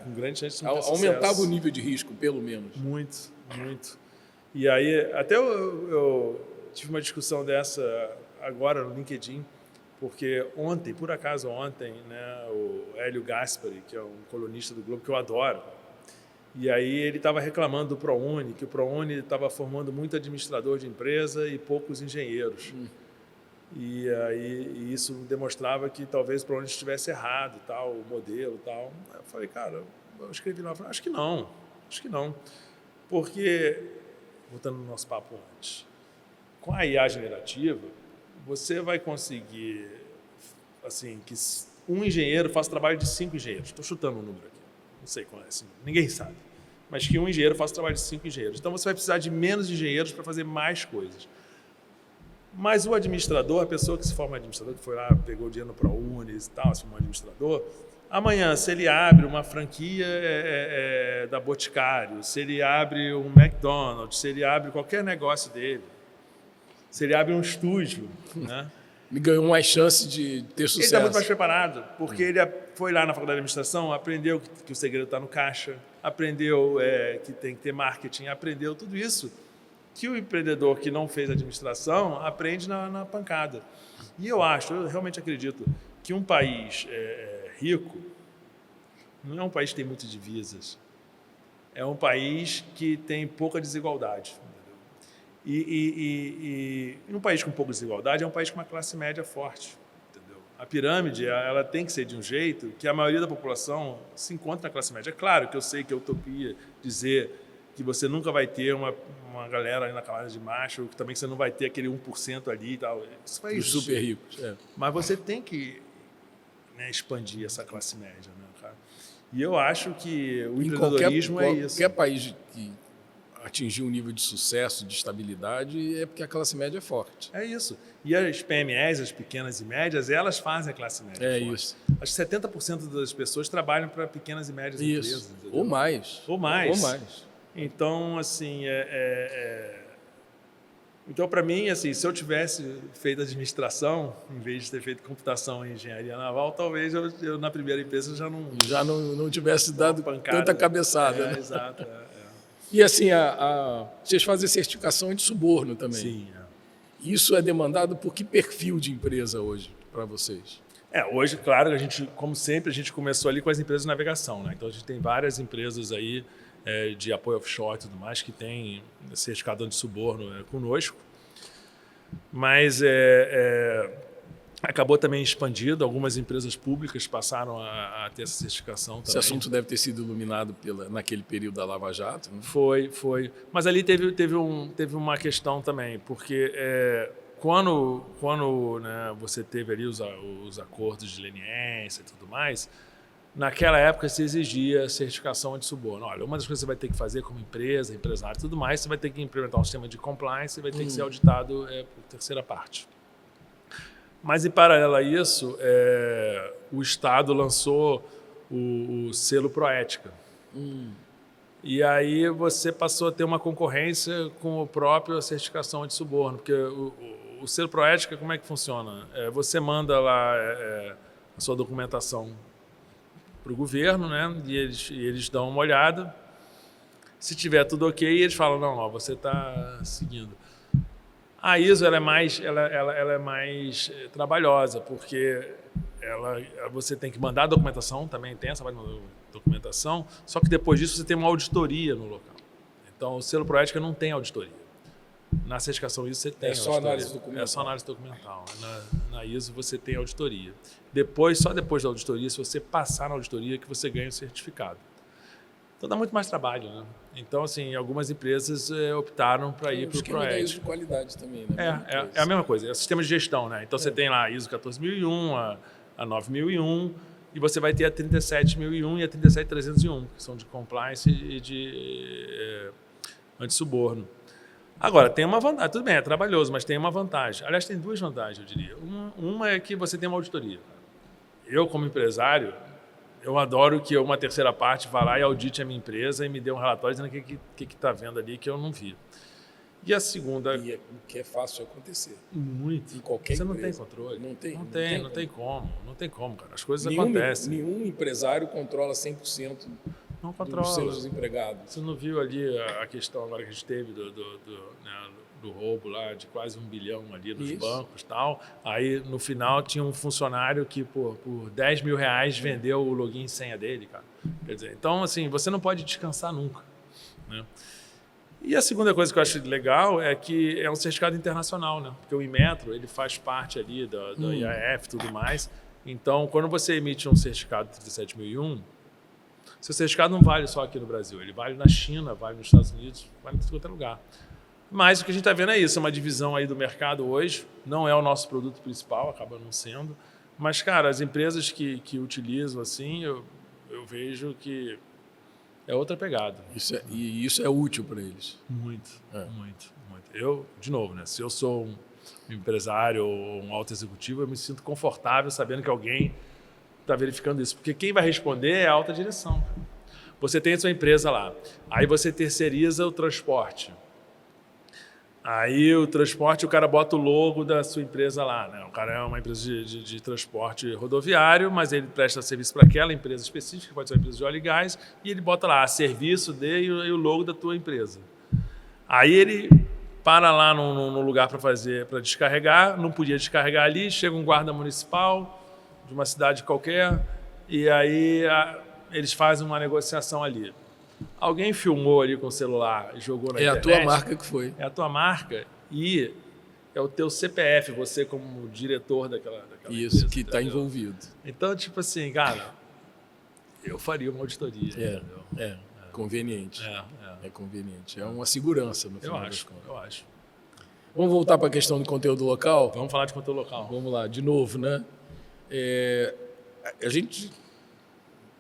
Com grande chance de não ter sucesso. Aumentava o nível de risco, pelo menos. Muito. E aí, até eu tive uma discussão dessa agora no LinkedIn, porque por acaso ontem, né, o Hélio Gaspari, que é um colunista do Globo, que eu adoro, e aí ele estava reclamando do ProUni, que o ProUni estava formando muito administrador de empresa e poucos engenheiros. E isso demonstrava que talvez para onde estivesse errado, tal, o modelo e tal. Eu falei, cara, eu escrevi lá, acho que não. Porque, voltando no nosso papo antes, com a IA generativa, você vai conseguir, assim, que um engenheiro faça trabalho de 5 engenheiros. Estou chutando um número aqui, não sei qual é esse número, ninguém sabe. Mas que um engenheiro faça trabalho de 5 engenheiros. Então, você vai precisar de menos engenheiros para fazer mais coisas. Mas o administrador, a pessoa que se forma administrador, que foi lá, pegou o dinheiro no ProUni e tal, se formou administrador, amanhã, se ele abre uma franquia da Boticário, se ele abre um McDonald's, se ele abre qualquer negócio dele, se ele abre um estúdio, né? Ele ganhou mais chance de ter sucesso. Ele está muito mais preparado, porque ele foi lá na faculdade de administração, aprendeu que o segredo está no caixa, aprendeu que tem que ter marketing, aprendeu tudo isso que o empreendedor que não fez administração aprende na pancada. E eu realmente acredito que um país rico não é um país que tem muitas divisas, é um país que tem pouca desigualdade. E um país com pouca desigualdade é um país com uma classe média forte. Entendeu? A pirâmide ela tem que ser de um jeito que a maioria da população se encontre na classe média. É claro que eu sei que é utopia dizer que você nunca vai ter uma galera aí na camada de baixo, que também você não vai ter aquele 1% ali e tal. Isso vai existir. Os super ricos. Mas você tem que expandir essa classe média, né, cara? E eu acho que o empreendedorismo é isso. Qualquer país que atingir um nível de sucesso, de estabilidade, é porque a classe média é forte. É isso. E as PMEs, as pequenas e médias, elas fazem a classe média forte. Isso. Acho que 70% das pessoas trabalham para pequenas e médias empresas. Entendeu? Ou mais. Então, assim, Então, para mim, assim, se eu tivesse feito administração, em vez de ter feito computação e engenharia naval, talvez eu na primeira empresa já não tivesse dado tanta cabeçada. Né? Exato. E assim, vocês fazem certificação de suborno também. Sim. Isso é demandado por que perfil de empresa hoje para vocês? Hoje, claro, como sempre, a gente começou ali com as empresas de navegação, né? Então, a gente tem várias empresas aí de apoio offshore e tudo mais que tem certificado de suborno conosco. Mas acabou também expandido, algumas empresas públicas passaram a ter essa certificação também. Esse assunto deve ter sido iluminado naquele período da Lava Jato, né? Foi. Mas ali teve uma questão também, porque quando né, você teve ali os acordos de leniência e tudo mais, naquela época se exigia certificação de suborno. Olha, uma das coisas que você vai ter que fazer como empresa, empresário e tudo mais, você vai ter que implementar um sistema de compliance e vai ter que ser auditado por terceira parte. Mas, em paralelo a isso, o Estado lançou o selo Proética. E aí você passou a ter uma concorrência com a própria certificação de suborno, porque o selo Proética, como é que funciona? Você manda lá a sua documentação para o governo, né? E eles dão uma olhada. Se tiver tudo ok, eles falam, não, você está seguindo. A ISO ela é mais trabalhosa, porque você tem que mandar a documentação, também tem essa documentação, só que depois disso você tem uma auditoria no local. Então, o selo Proética não tem auditoria. Na certificação ISO você tem só análise documental. É só análise documental. Na ISO você tem auditoria. Só depois da auditoria, se você passar na auditoria, que você ganha o certificado. Então dá muito mais trabalho, né? Então, assim, algumas empresas optaram para ir para o Proética. ISO de qualidade também, né? É a mesma coisa, é o sistema de gestão, né? Então você tem lá a ISO 14001, a 9001, e você vai ter a 37001 e a 37301, que são de compliance e de antissuborno. Agora, tem uma vantagem, tudo bem, é trabalhoso, mas tem uma vantagem. Aliás, tem duas vantagens, eu diria. Uma é que você tem uma auditoria. Eu, como empresário, eu adoro que uma terceira parte vá lá e audite a minha empresa e me dê um relatório dizendo o que está vendo ali que eu não vi. E a segunda... E que é fácil acontecer. Muito. Em qualquer Você empresa. Não tem controle. Não tem como. Não tem como, cara. As coisas acontecem. Nenhum empresário controla 100% não controla. Dos seus empregados. Você não viu ali a questão agora que a gente teve do roubo lá de quase 1 bilhão ali nos bancos e tal. Aí, no final, tinha um funcionário que, por 10 mil reais, vendeu o login e senha dele, cara. Quer dizer, então, assim, você não pode descansar nunca, né? E a segunda coisa que eu acho legal é que é um certificado internacional, né? Porque o Inmetro, ele faz parte ali da IAF e tudo mais. Então, quando você emite um certificado 37001, seu certificado não vale só aqui no Brasil, ele vale na China, vale nos Estados Unidos, vale em todo outro lugar. Mas o que a gente está vendo é isso, é uma divisão aí do mercado hoje, não é o nosso produto principal, acaba não sendo. Mas, cara, as empresas que utilizam assim, eu vejo que é outra pegada. E isso é útil para eles? Muito. Eu, de novo, né? Se eu sou um empresário ou um alto executivo, eu me sinto confortável sabendo que alguém está verificando isso. Porque quem vai responder é a alta direção. Você tem a sua empresa lá, aí você terceiriza o transporte. Aí o transporte, o cara bota o logo da sua empresa lá, né? O cara é uma empresa de transporte rodoviário, mas ele presta serviço para aquela empresa específica, pode ser uma empresa de óleo e gás, e ele bota lá, serviço e o logo da tua empresa. Aí ele para lá no lugar para descarregar, não podia descarregar ali, chega um guarda municipal de uma cidade qualquer, e aí eles fazem uma negociação ali. Alguém filmou ali com o celular e jogou na internet. É a tua marca que foi. É a tua marca e é o teu CPF, você como diretor daquela isso, empresa, que está envolvido. Então, tipo assim, cara, eu faria uma auditoria. Conveniente. É conveniente. É uma segurança, no final das contas. Eu acho. Vamos voltar para a questão do conteúdo local? Vamos falar de conteúdo local. Vamos lá, de novo, né?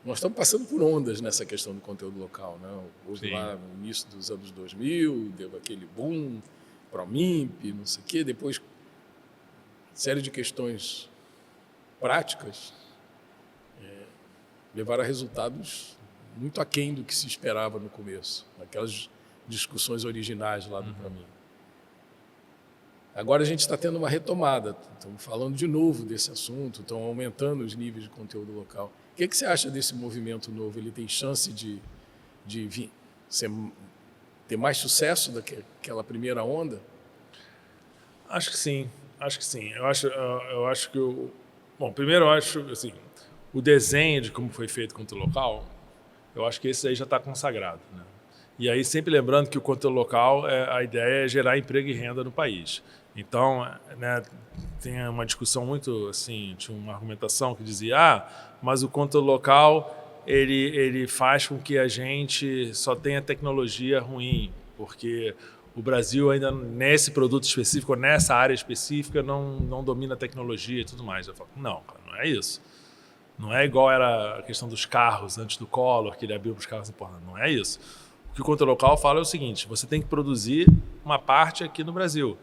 Nós estamos passando por ondas nessa questão do conteúdo local, né? Houve lá no início dos anos 2000, deu aquele boom, Promimp, não sei o quê. Depois, série de questões práticas levaram a resultados muito aquém do que se esperava no começo, aquelas discussões originais lá do Promimp. Agora a gente está tendo uma retomada, estamos falando de novo desse assunto, estão aumentando os níveis de conteúdo local. O que você acha desse movimento novo? Ele tem chance de ter mais sucesso do que aquela primeira onda? Acho que sim. Eu acho que primeiro eu acho assim, o desenho de como foi feito o conteúdo local, eu acho que esse aí já está consagrado, né? E aí sempre lembrando que o conteúdo local, a ideia é gerar emprego e renda no país. Então, né, tem uma discussão muito assim, tinha uma argumentação que dizia, mas o conteúdo local ele faz com que a gente só tenha tecnologia ruim, porque o Brasil ainda nesse produto específico, nessa área específica, não domina a tecnologia e tudo mais. Eu falo, não, cara, não é isso. Não é igual era a questão dos carros antes do Collor, que ele abriu para os carros importantes. Não é isso. O que o conteúdo local fala é o seguinte, você tem que produzir uma parte aqui no Brasil.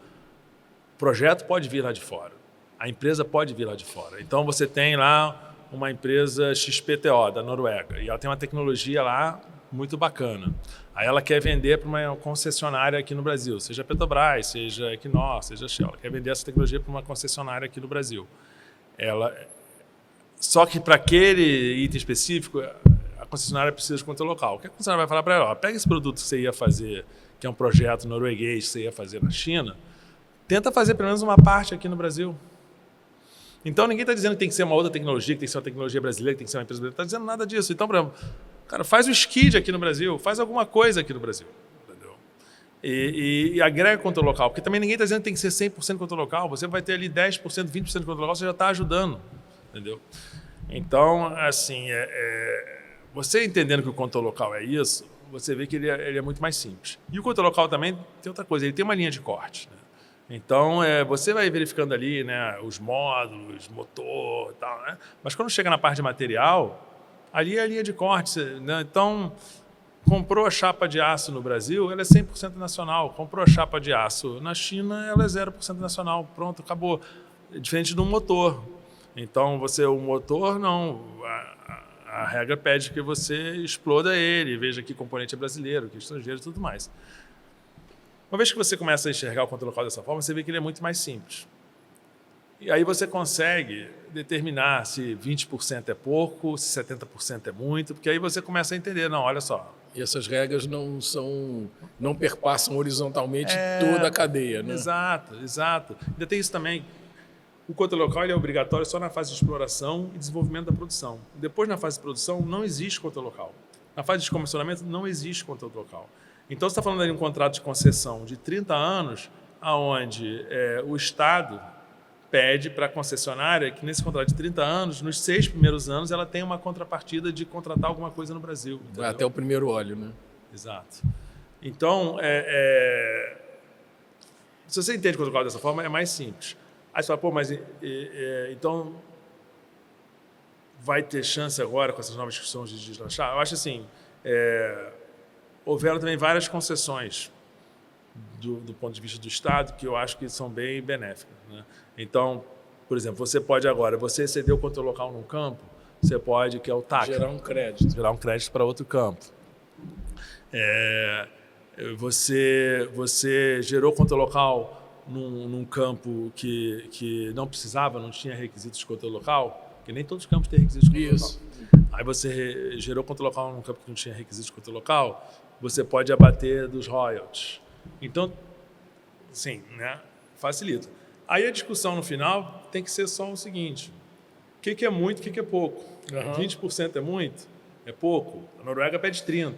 O projeto pode vir lá de fora. A empresa pode vir lá de fora. Então, você tem lá uma empresa XPTO, da Noruega, e ela tem uma tecnologia lá muito bacana. Aí ela quer vender para uma concessionária aqui no Brasil, seja Petrobras, seja Equinor, seja Shell. Ela quer vender essa tecnologia para uma concessionária aqui no Brasil. Só que para aquele item específico, a concessionária precisa de conteúdo local. O que a concessionária vai falar para ela? Pega esse produto que você ia fazer, que é um projeto norueguês que você ia fazer na China, tenta fazer pelo menos uma parte aqui no Brasil. Então, ninguém está dizendo que tem que ser uma outra tecnologia, que tem que ser uma tecnologia brasileira, que tem que ser uma empresa brasileira. Não está dizendo nada disso. Então, por exemplo, cara, faz o skid aqui no Brasil, faz alguma coisa aqui no Brasil. Entendeu? E agrega conteúdo local. Porque também ninguém está dizendo que tem que ser 100% conteúdo local. Você vai ter ali 10%, 20% de conteúdo local, você já está ajudando. Entendeu? Então, assim, você entendendo que o conteúdo local é isso, você vê que ele é muito mais simples. E o conteúdo local também tem outra coisa, ele tem uma linha de corte, né? Então, você vai verificando ali, né, os módulos, motor e tal, né? Mas quando chega na parte de material, ali é a linha de corte, né? Então, comprou a chapa de aço no Brasil, ela é 100% nacional. Comprou a chapa de aço na China, ela é 0% nacional. Pronto, acabou. Diferente do motor. Então, o motor, não. A regra pede que você exploda ele, veja que componente é brasileiro, que é estrangeiro e tudo mais. Uma vez que você começa a enxergar o conteúdo local dessa forma, você vê que ele é muito mais simples. E aí você consegue determinar se 20% é pouco, se 70% é muito, porque aí você começa a entender, não, olha só. E essas regras não perpassam horizontalmente toda a cadeia, né? Exato. Ainda tem isso também. O conteúdo local ele é obrigatório só na fase de exploração e desenvolvimento da produção. Depois, na fase de produção, não existe conteúdo local. Na fase de comissionamento, não existe conteúdo local. Então, você está falando aí de um contrato de concessão de 30 anos, onde o Estado pede para a concessionária que, nesse contrato de 30 anos, nos 6 primeiros anos, ela tenha uma contrapartida de contratar alguma coisa no Brasil. Entendeu? Até o primeiro óleo, né? Exato. Então, se você entende o protocolo dessa forma, é mais simples. Aí você fala, pô, mas então vai ter chance agora com essas novas discussões de deslanchar? Eu acho assim, houveram também várias concessões do ponto de vista do Estado que eu acho que são bem benéficas, né? Então, por exemplo, você pode agora, você excedeu o controle local num campo, você pode, que é o TAC, gerar um crédito para outro campo. Você gerou controle local num campo que não precisava, não tinha requisitos de controle local, que nem todos os campos têm requisitos de controle local. Aí você gerou controle local num campo que não tinha requisitos de controle local, você pode abater dos royalties. Então, sim, né, facilita. Aí a discussão no final tem que ser só o seguinte: o que é muito, o que é pouco? 20% é muito? É pouco? A Noruega pede 30%.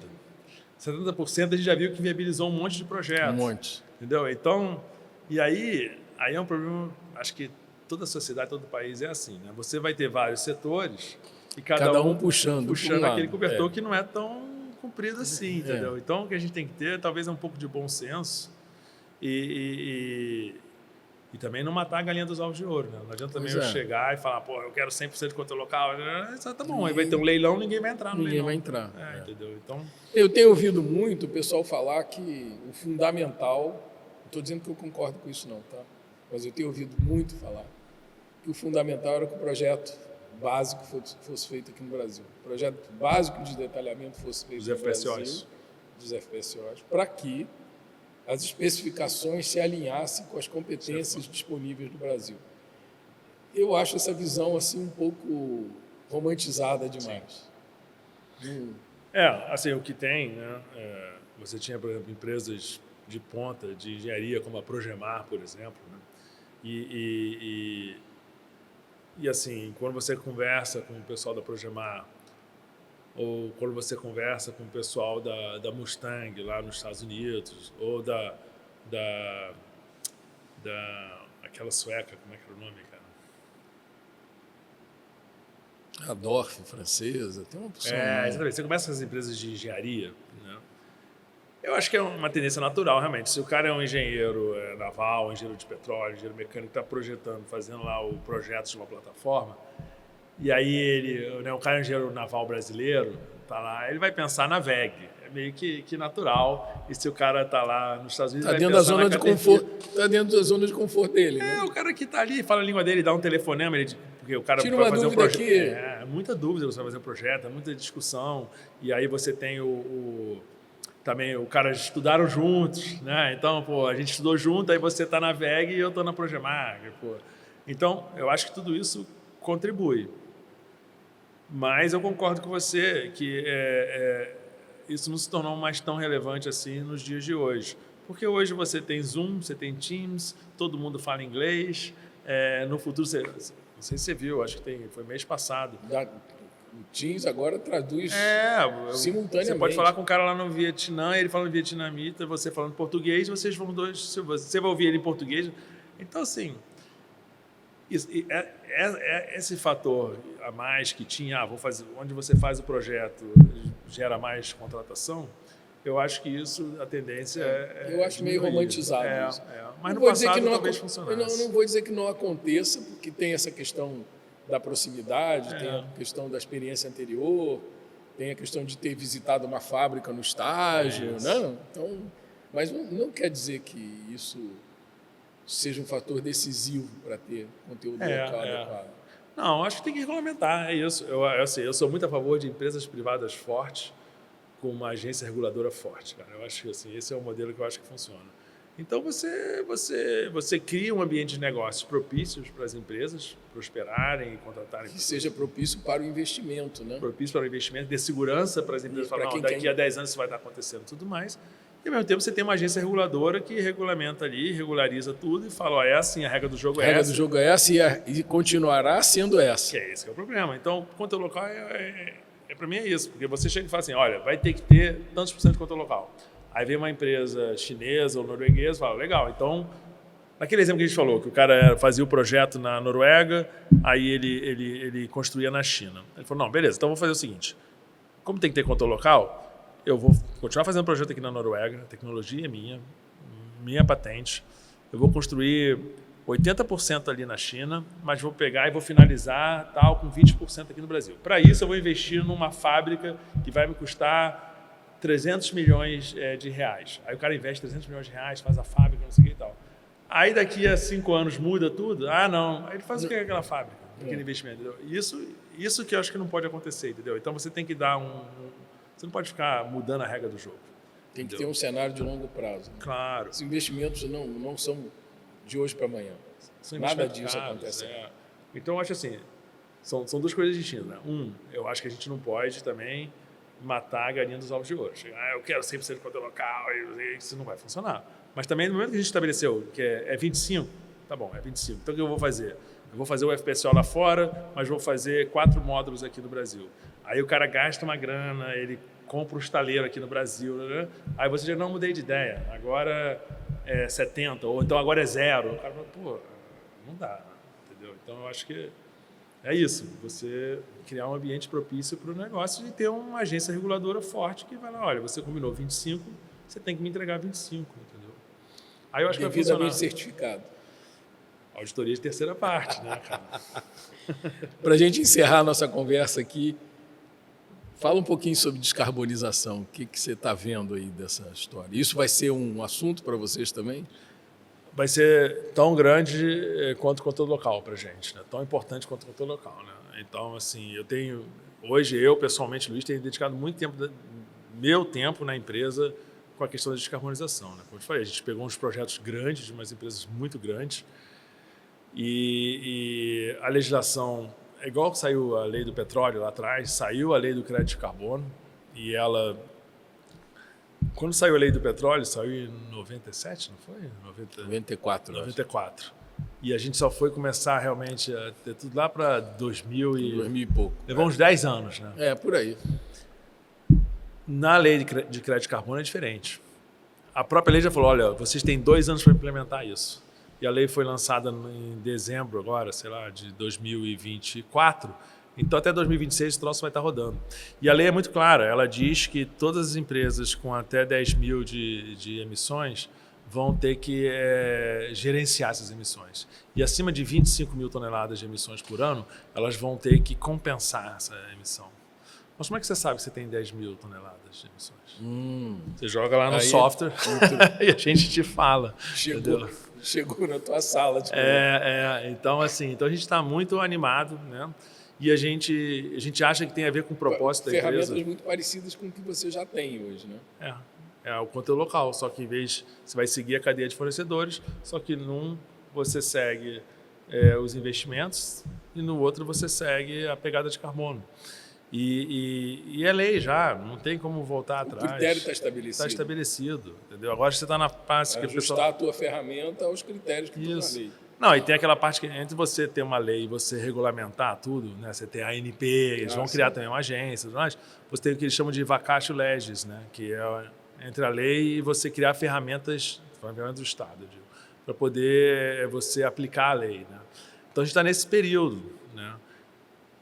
70% a gente já viu que viabilizou um monte de projetos. Um monte. Entendeu? Então, e aí é um problema, acho que toda a sociedade, todo o país é assim, né? Você vai ter vários setores e cada um puxando aquele cobertor que não é tão comprido assim, entendeu? Então, o que a gente tem que ter talvez é um pouco de bom senso e também não matar a galinha dos ovos de ouro, né? Não adianta também eu chegar e falar, pô, eu quero 100% de controle local. Tá bom, aí vai ter um leilão, ninguém vai entrar no leilão. Ninguém vai entrar. Entendeu? Então, eu tenho ouvido muito o pessoal falar que o fundamental, não estou dizendo que eu concordo com isso não, tá? Mas eu tenho ouvido muito falar que o fundamental era que o projeto básico fosse feito aqui no Brasil. O projeto básico de detalhamento fosse feito no Brasil, dos FPSOs, para que as especificações se alinhassem com as competências disponíveis no Brasil. Eu acho essa visão assim um pouco romantizada demais. Assim, o que tem, né? Você tinha, por exemplo, empresas de ponta de engenharia, como a Progemar, por exemplo, né? E assim, quando você conversa com o pessoal da Progemar, ou quando você conversa com o pessoal da Mustang lá nos Estados Unidos, ou aquela sueca, como é que era o nome, cara? A Dorf, francesa, tem uma opção. Exatamente. Você começa com as empresas de engenharia, né? Eu acho que é uma tendência natural, realmente. Se o cara é um engenheiro naval, um engenheiro de petróleo, um engenheiro mecânico, está projetando, fazendo lá o projeto de uma plataforma, e aí o cara é um engenheiro naval brasileiro, tá lá, ele vai pensar na VEG. É meio que natural. E se o cara está lá nos Estados Unidos, está dentro da zona de conforto. Está dentro da zona de conforto dele. Né? O cara que está ali, fala a língua dele, dá um telefonema, porque o cara tira vai uma fazer dúvida um projeto. Aqui. Muita dúvida você vai fazer um projeto, muita discussão. E aí você tem também o cara estudaram juntos, né? Então, pô, a gente estudou junto, aí você está na VEG e eu estou na Progemar, pô. Então, eu acho que tudo isso contribui. Mas eu concordo com você que isso não se tornou mais tão relevante assim nos dias de hoje. Porque hoje você tem Zoom, você tem Teams, todo mundo fala inglês. No futuro, não sei se você viu, acho que foi mês passado. O Teams agora traduz simultaneamente. Você pode falar com um cara lá no Vietnã, ele fala vietnamita, você falando português, você vai ouvir ele em português. Então, assim, esse fator a mais que tinha, onde você faz o projeto gera mais contratação, eu acho que isso, a tendência eu acho meio romantizado isso. Mas no passado talvez funcionasse. Eu não vou dizer que não aconteça, porque tem essa questão da proximidade, tem a questão da experiência anterior, tem a questão de ter visitado uma fábrica no estágio, né? Então, mas não quer dizer que isso seja um fator decisivo para ter conteúdo local adequado. Não, acho que tem que regulamentar, é isso. Eu sou muito a favor de empresas privadas fortes com uma agência reguladora forte, cara. Eu acho que assim, esse é o modelo que eu acho que funciona. Então, você cria um ambiente de negócios propícios para as empresas prosperarem e contratarem. Que seja propício para o investimento, né? Propício para o investimento, dê segurança para as empresas falarem, daqui a 10 anos isso vai estar acontecendo e tudo mais. E, ao mesmo tempo, você tem uma agência reguladora que regulamenta ali, regulariza tudo e fala, é assim, a regra do jogo é essa. A regra do jogo é essa e continuará sendo essa. Esse que é o problema. Então, o conteúdo local para mim é isso. Porque você chega e fala assim, olha, vai ter que ter tantos por cento de conteúdo local. Aí vem uma empresa chinesa ou norueguesa e fala, legal, então... Naquele exemplo que a gente falou, que o cara fazia o projeto na Noruega, aí ele construía na China. Ele falou, não, beleza, então eu vou fazer o seguinte, como tem que ter controle local, eu vou continuar fazendo projeto aqui na Noruega, a tecnologia é minha patente, eu vou construir 80% ali na China, mas vou pegar e vou finalizar tal com 20% aqui no Brasil. Para isso, eu vou investir numa fábrica que vai me custar 300 milhões de reais. Aí o cara investe 300 milhões de reais, faz a fábrica, não sei o que e tal. Aí daqui a 5 anos muda tudo? Ah, não. Aí ele faz o que é aquela fábrica, aquele investimento? Entendeu? Isso que eu acho que não pode acontecer, entendeu? Então você tem que dar você não pode ficar mudando a regra do jogo. Tem que ter um cenário de longo prazo. Claro. Os investimentos não são de hoje para amanhã. Nada disso acontece. Então eu acho assim, são duas coisas distintas, né? Eu acho que a gente não pode também matar a galinha dos ovos de ouro. Eu quero 100% de conteúdo local, isso não vai funcionar. Mas também no momento que a gente estabeleceu que é 25, tá bom, é 25. Então o que eu vou fazer? Eu vou fazer o FPSO lá fora, mas vou fazer 4 módulos aqui no Brasil. Aí o cara gasta uma grana, ele compra um estaleiro aqui no Brasil, né? Aí você já não mudei de ideia, agora é 70, ou então agora é 0. O cara fala, pô, não dá, entendeu? Então eu acho que é isso, você criar um ambiente propício para o negócio e ter uma agência reguladora forte que vai lá, olha, você combinou 25, você tem que me entregar 25, entendeu? Aí eu acho que vai funcionar. Devidamente certificado. Auditoria de terceira parte, né, cara? Para a gente encerrar a nossa conversa aqui, fala um pouquinho sobre descarbonização. O que você está vendo aí dessa história? Isso vai ser um assunto para vocês também? Vai ser tão grande quanto o conteúdo local para a gente, né? Tão importante quanto o conteúdo local, né? Então, assim, hoje eu pessoalmente, Luiz, tenho dedicado muito meu tempo na empresa com a questão da descarbonização, né? Como eu te falei, a gente pegou uns projetos grandes de umas empresas muito grandes e a legislação, é igual que saiu a lei do petróleo lá atrás, saiu a lei do crédito de carbono e quando saiu a lei do petróleo, saiu em 97, não foi? 94. 94. E a gente só foi começar realmente a ter tudo lá para 2000 e pouco. Levou uns 10 anos, né? É, por aí. Na lei de crédito de carbono é diferente. A própria lei já falou, olha, vocês têm 2 anos para implementar isso. E a lei foi lançada em dezembro agora, sei lá, de 2024. Então, até 2026, esse troço vai estar rodando. E a lei é muito clara. Ela diz que todas as empresas com até 10 mil de emissões vão ter que gerenciar essas emissões. E acima de 25 mil toneladas de emissões por ano, elas vão ter que compensar essa emissão. Mas como é que você sabe que você tem 10 mil toneladas de emissões? Você joga lá no software e a gente te fala. Chegou na tua sala. Então, assim, então a gente está muito animado, né? E a gente acha que tem a ver com o propósito da empresa. Ferramentas muito parecidas com o que você já tem hoje, né? É o conteúdo local, só que em vez você vai seguir a cadeia de fornecedores, só que num você segue os investimentos e no outro você segue a pegada de carbono. E é lei já, não tem como voltar atrás. O critério está estabelecido. Está estabelecido, entendeu? Agora você está na parte que ajustar a tua ferramenta aos critérios que estão na lei. Não, e tem aquela parte que entre você ter uma lei e você regulamentar tudo, né? Você tem a ANP, eles vão criar também uma agência, mas você tem o que eles chamam de vacatio legis, né? Que é entre a lei e você criar ferramentas do Estado, para poder você aplicar a lei, né? Então a gente está nesse período, né?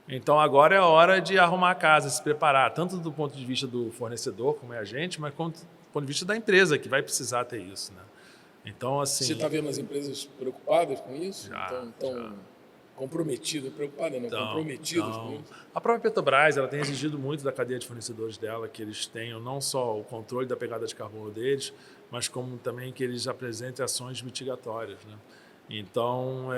Então agora é a hora de arrumar a casa, se preparar, tanto do ponto de vista do fornecedor, como é a gente, mas do ponto de vista da empresa, que vai precisar ter isso, né? Então, assim... Você está vendo as empresas preocupadas com isso? Estão comprometidas, preocupadas não, comprometidas com isso? A própria Petrobras, ela tem exigido muito da cadeia de fornecedores dela, que eles tenham não só o controle da pegada de carbono deles, mas como também que eles apresentem ações mitigatórias, né? Então,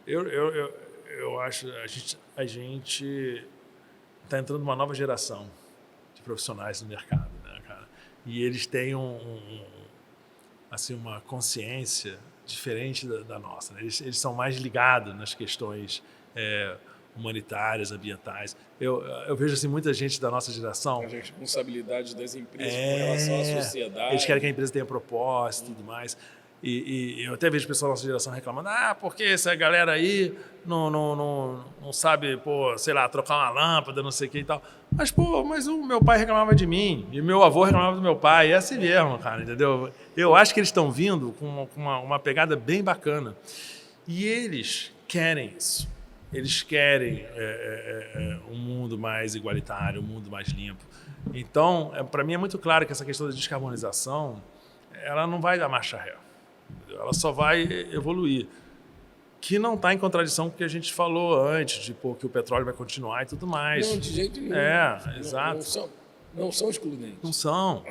eu acho que a gente está entrando numa nova geração de profissionais no mercado, né, cara? E eles têm assim, uma consciência diferente da nossa, né? Eles são mais ligados nas questões humanitárias, ambientais. Eu vejo assim, muita gente da nossa geração... As responsabilidades das empresas com relação à sociedade. Eles querem que a empresa tenha propósito e tudo mais. E eu até vejo o pessoal da nossa geração reclamando, porque essa galera aí não sabe, sei lá, trocar uma lâmpada, não sei o que e tal. Mas o meu pai reclamava de mim, e meu avô reclamava do meu pai, é assim mesmo, cara, entendeu? Eu acho que eles estão vindo com uma pegada bem bacana. E eles querem isso. Eles querem um mundo mais igualitário, um mundo mais limpo. Então, para mim é muito claro que essa questão da descarbonização, ela não vai dar marcha ré. Ela só vai evoluir. Que não está em contradição com o que a gente falou antes, de que o petróleo vai continuar e tudo mais. Não, de jeito nenhum. Exato. Não são excludentes. Não são.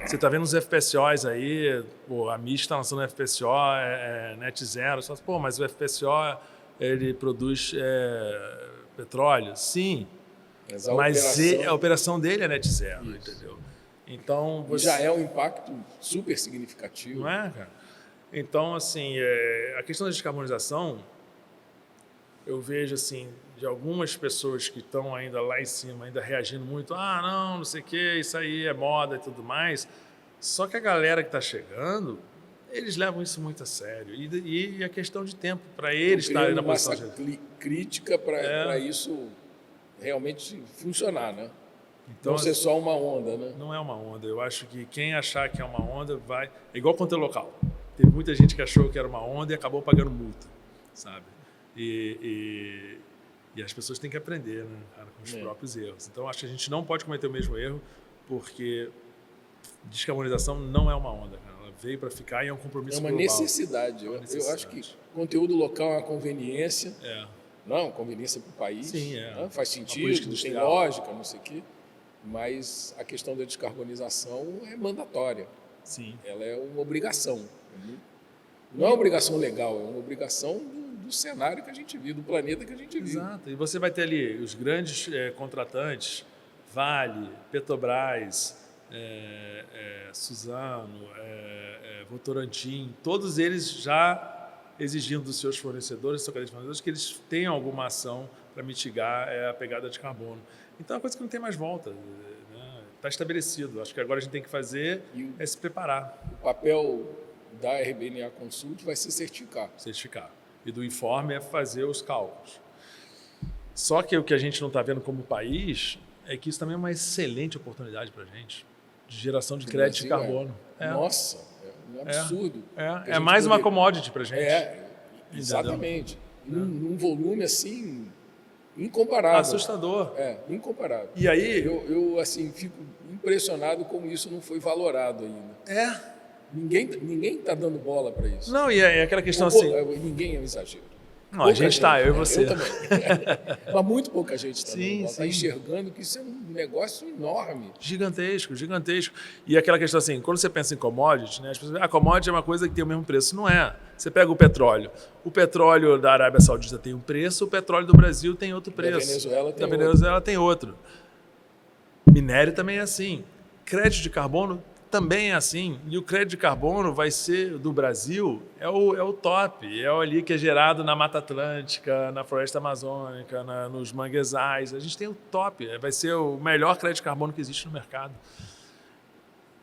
Você está vendo os FPSOs aí, a MIT está lançando FPSO, net zero. Você fala, mas o FPSO ele produz petróleo? Sim. Mas a operação dele é net zero, entendeu? Então, já é um impacto super significativo. Não é, cara? Então, assim, a questão da descarbonização, eu vejo, assim, de algumas pessoas que estão ainda lá em cima, ainda reagindo muito, não sei o quê, isso aí é moda e tudo mais. Só que a galera que está chegando, eles levam isso muito a sério. E a questão de tempo para eles estarem na posição de... massa crítica para isso realmente funcionar, né? Então, não ser só uma onda, né? Não é uma onda. Eu acho que quem achar que é uma onda vai... É igual conteúdo local. Teve muita gente que achou que era uma onda e acabou pagando multa, sabe? E as pessoas têm que aprender, né, cara, com os próprios erros. Então, acho que a gente não pode cometer o mesmo erro, porque descarbonização não é uma onda, cara. Ela veio para ficar e é um compromisso global. Necessidade. Eu acho que conteúdo local é uma conveniência. Não, conveniência para o país. Sim, não, faz sentido, tem lógica, não sei o quê. Mas a questão da descarbonização é mandatória. Sim. Ela é uma obrigação. Não é uma obrigação legal, é uma obrigação do cenário que a gente vive, do planeta que a gente vive. Exato. E você vai ter ali os grandes contratantes, Vale, Petrobras, Suzano, Votorantim, todos eles já exigindo dos seus fornecedores, que eles tenham alguma ação para mitigar a pegada de carbono. Então é uma coisa que não tem mais volta. Está estabelecido. Acho que agora a gente tem que fazer é se preparar. O papel da RBNA Consult vai ser certificar. E do informe é fazer os cálculos. Só que o que a gente não está vendo como país é que isso também é uma excelente oportunidade para a gente, de geração de crédito de carbono. Nossa, é um absurdo. É mais uma commodity para a gente. Exatamente. Num volume assim... incomparável. Assustador. Incomparável. E aí... Eu assim, fico impressionado como isso não foi valorado ainda. Ninguém está dando bola para isso. Não, e é aquela questão assim... Ninguém é um exagero. Não, a gente está, eu e você. Eu também. Mas muito pouca gente está dando bola. Está enxergando que isso é um negócio enorme. Gigantesco. E aquela questão assim, quando você pensa em commodity, né, as pessoas dizem, commodity é uma coisa que tem o mesmo preço. Não é. Você pega o petróleo. O petróleo da Arábia Saudita tem um preço, o petróleo do Brasil tem outro preço. Da Venezuela tem outro. Minério também é assim. Crédito de carbono também é assim. E o crédito de carbono vai ser, do Brasil, é o top. É o ali que é gerado na Mata Atlântica, na Floresta Amazônica, nos manguezais. A gente tem o top. Vai ser o melhor crédito de carbono que existe no mercado.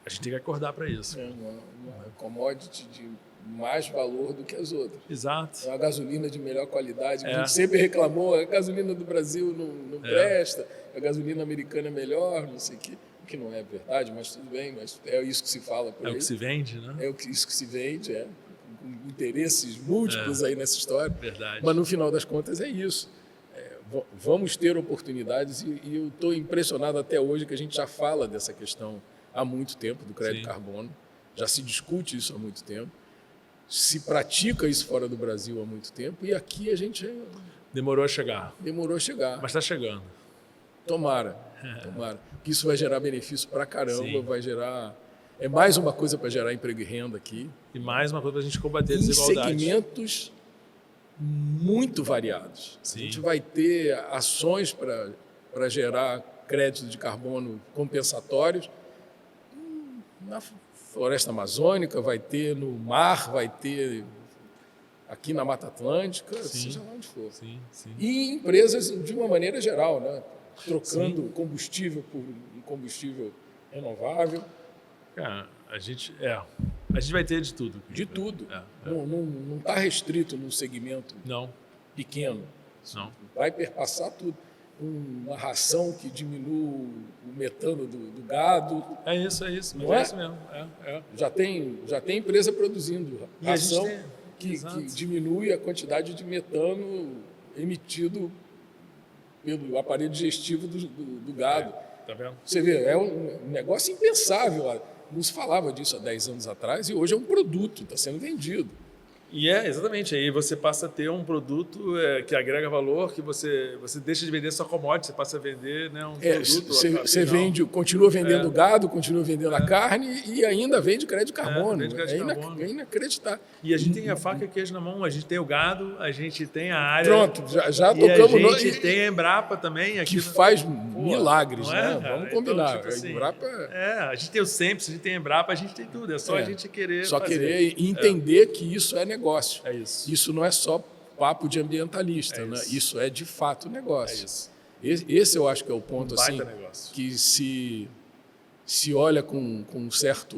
A gente tem que acordar para isso. Uma commodity de mais valor do que as outras. Exato. É uma gasolina de melhor qualidade. A gente sempre reclamou, a gasolina do Brasil não presta, a gasolina americana é melhor, não sei o quê. Que não é verdade, mas tudo bem, mas é isso que se fala por aí. É o que se vende, né? Isso que se vende, com interesses múltiplos aí nessa história. Verdade. Mas no final das contas é isso. Vamos ter oportunidades e eu estou impressionado até hoje que a gente já fala dessa questão há muito tempo, do crédito de carbono. Já se discute isso há muito tempo. Se pratica isso fora do Brasil há muito tempo e aqui a gente... Demorou a chegar. Mas está chegando. Tomara. Que isso vai gerar benefício pra caramba, vai gerar... É mais uma coisa para gerar emprego e renda aqui. E mais uma coisa para a gente combater a desigualdade. Em segmentos muito variados. Sim. A gente vai ter ações para gerar créditos de carbono compensatórios na Floresta Amazônica, vai ter no mar, vai ter aqui na Mata Atlântica, seja lá onde for. Sim. E empresas de uma maneira geral, né? Trocando combustível por um combustível renovável. Cara, a A gente vai ter de tudo. De tudo. Não está restrito num segmento pequeno. Não. Vai perpassar tudo. Uma ração que diminui o metano do gado. É isso. Não é? Isso mesmo. Já tem empresa produzindo ração que diminui a quantidade de metano emitido pelo aparelho digestivo do gado. Tá vendo? Você vê, é um negócio impensável. Não se falava disso há 10 anos atrás e hoje é um produto, está sendo vendido. E exatamente, aí você passa a ter um produto que agrega valor, que você deixa de vender só commodity, você passa a vender, né, um produto. Você continua vendendo gado, continua vendendo a carne e ainda vende crédito de carbono. É inacreditável. E a gente tem a faca e queijo na mão, a gente tem o gado, a gente tem a área. Pronto, já tocamos. E a gente tem a Embrapa também. Aqui que faz milagres, né? Vamos combinar. Então, tipo assim, a Embrapa... a gente tem o Sempre, a gente tem a Embrapa, a gente tem tudo. É só a gente querer querer entender que isso é negócio. É isso. Isso não é só papo de ambientalista, né? Isso é de fato negócio. Esse eu acho que é o ponto assim, que se olha com um certo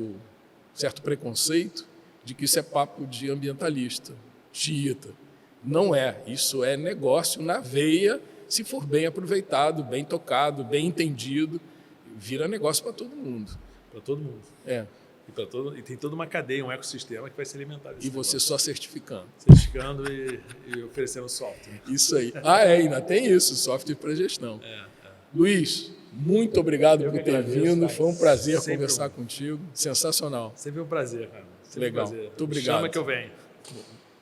preconceito de que isso é papo de ambientalista, xiita. Não é. Isso é negócio na veia, se for bem aproveitado, bem tocado, bem entendido, vira negócio para todo mundo. Para todo mundo. E tem toda uma cadeia, um ecossistema que vai se alimentar desse negócio. Você só certificando. Certificando e oferecendo software. Isso aí. Ainda tem isso, software para gestão. Luiz, muito obrigado por ter vindo. Foi um prazer conversar contigo. Sensacional. Sempre um prazer, cara. Legal. Muito obrigado. Chama que eu venho.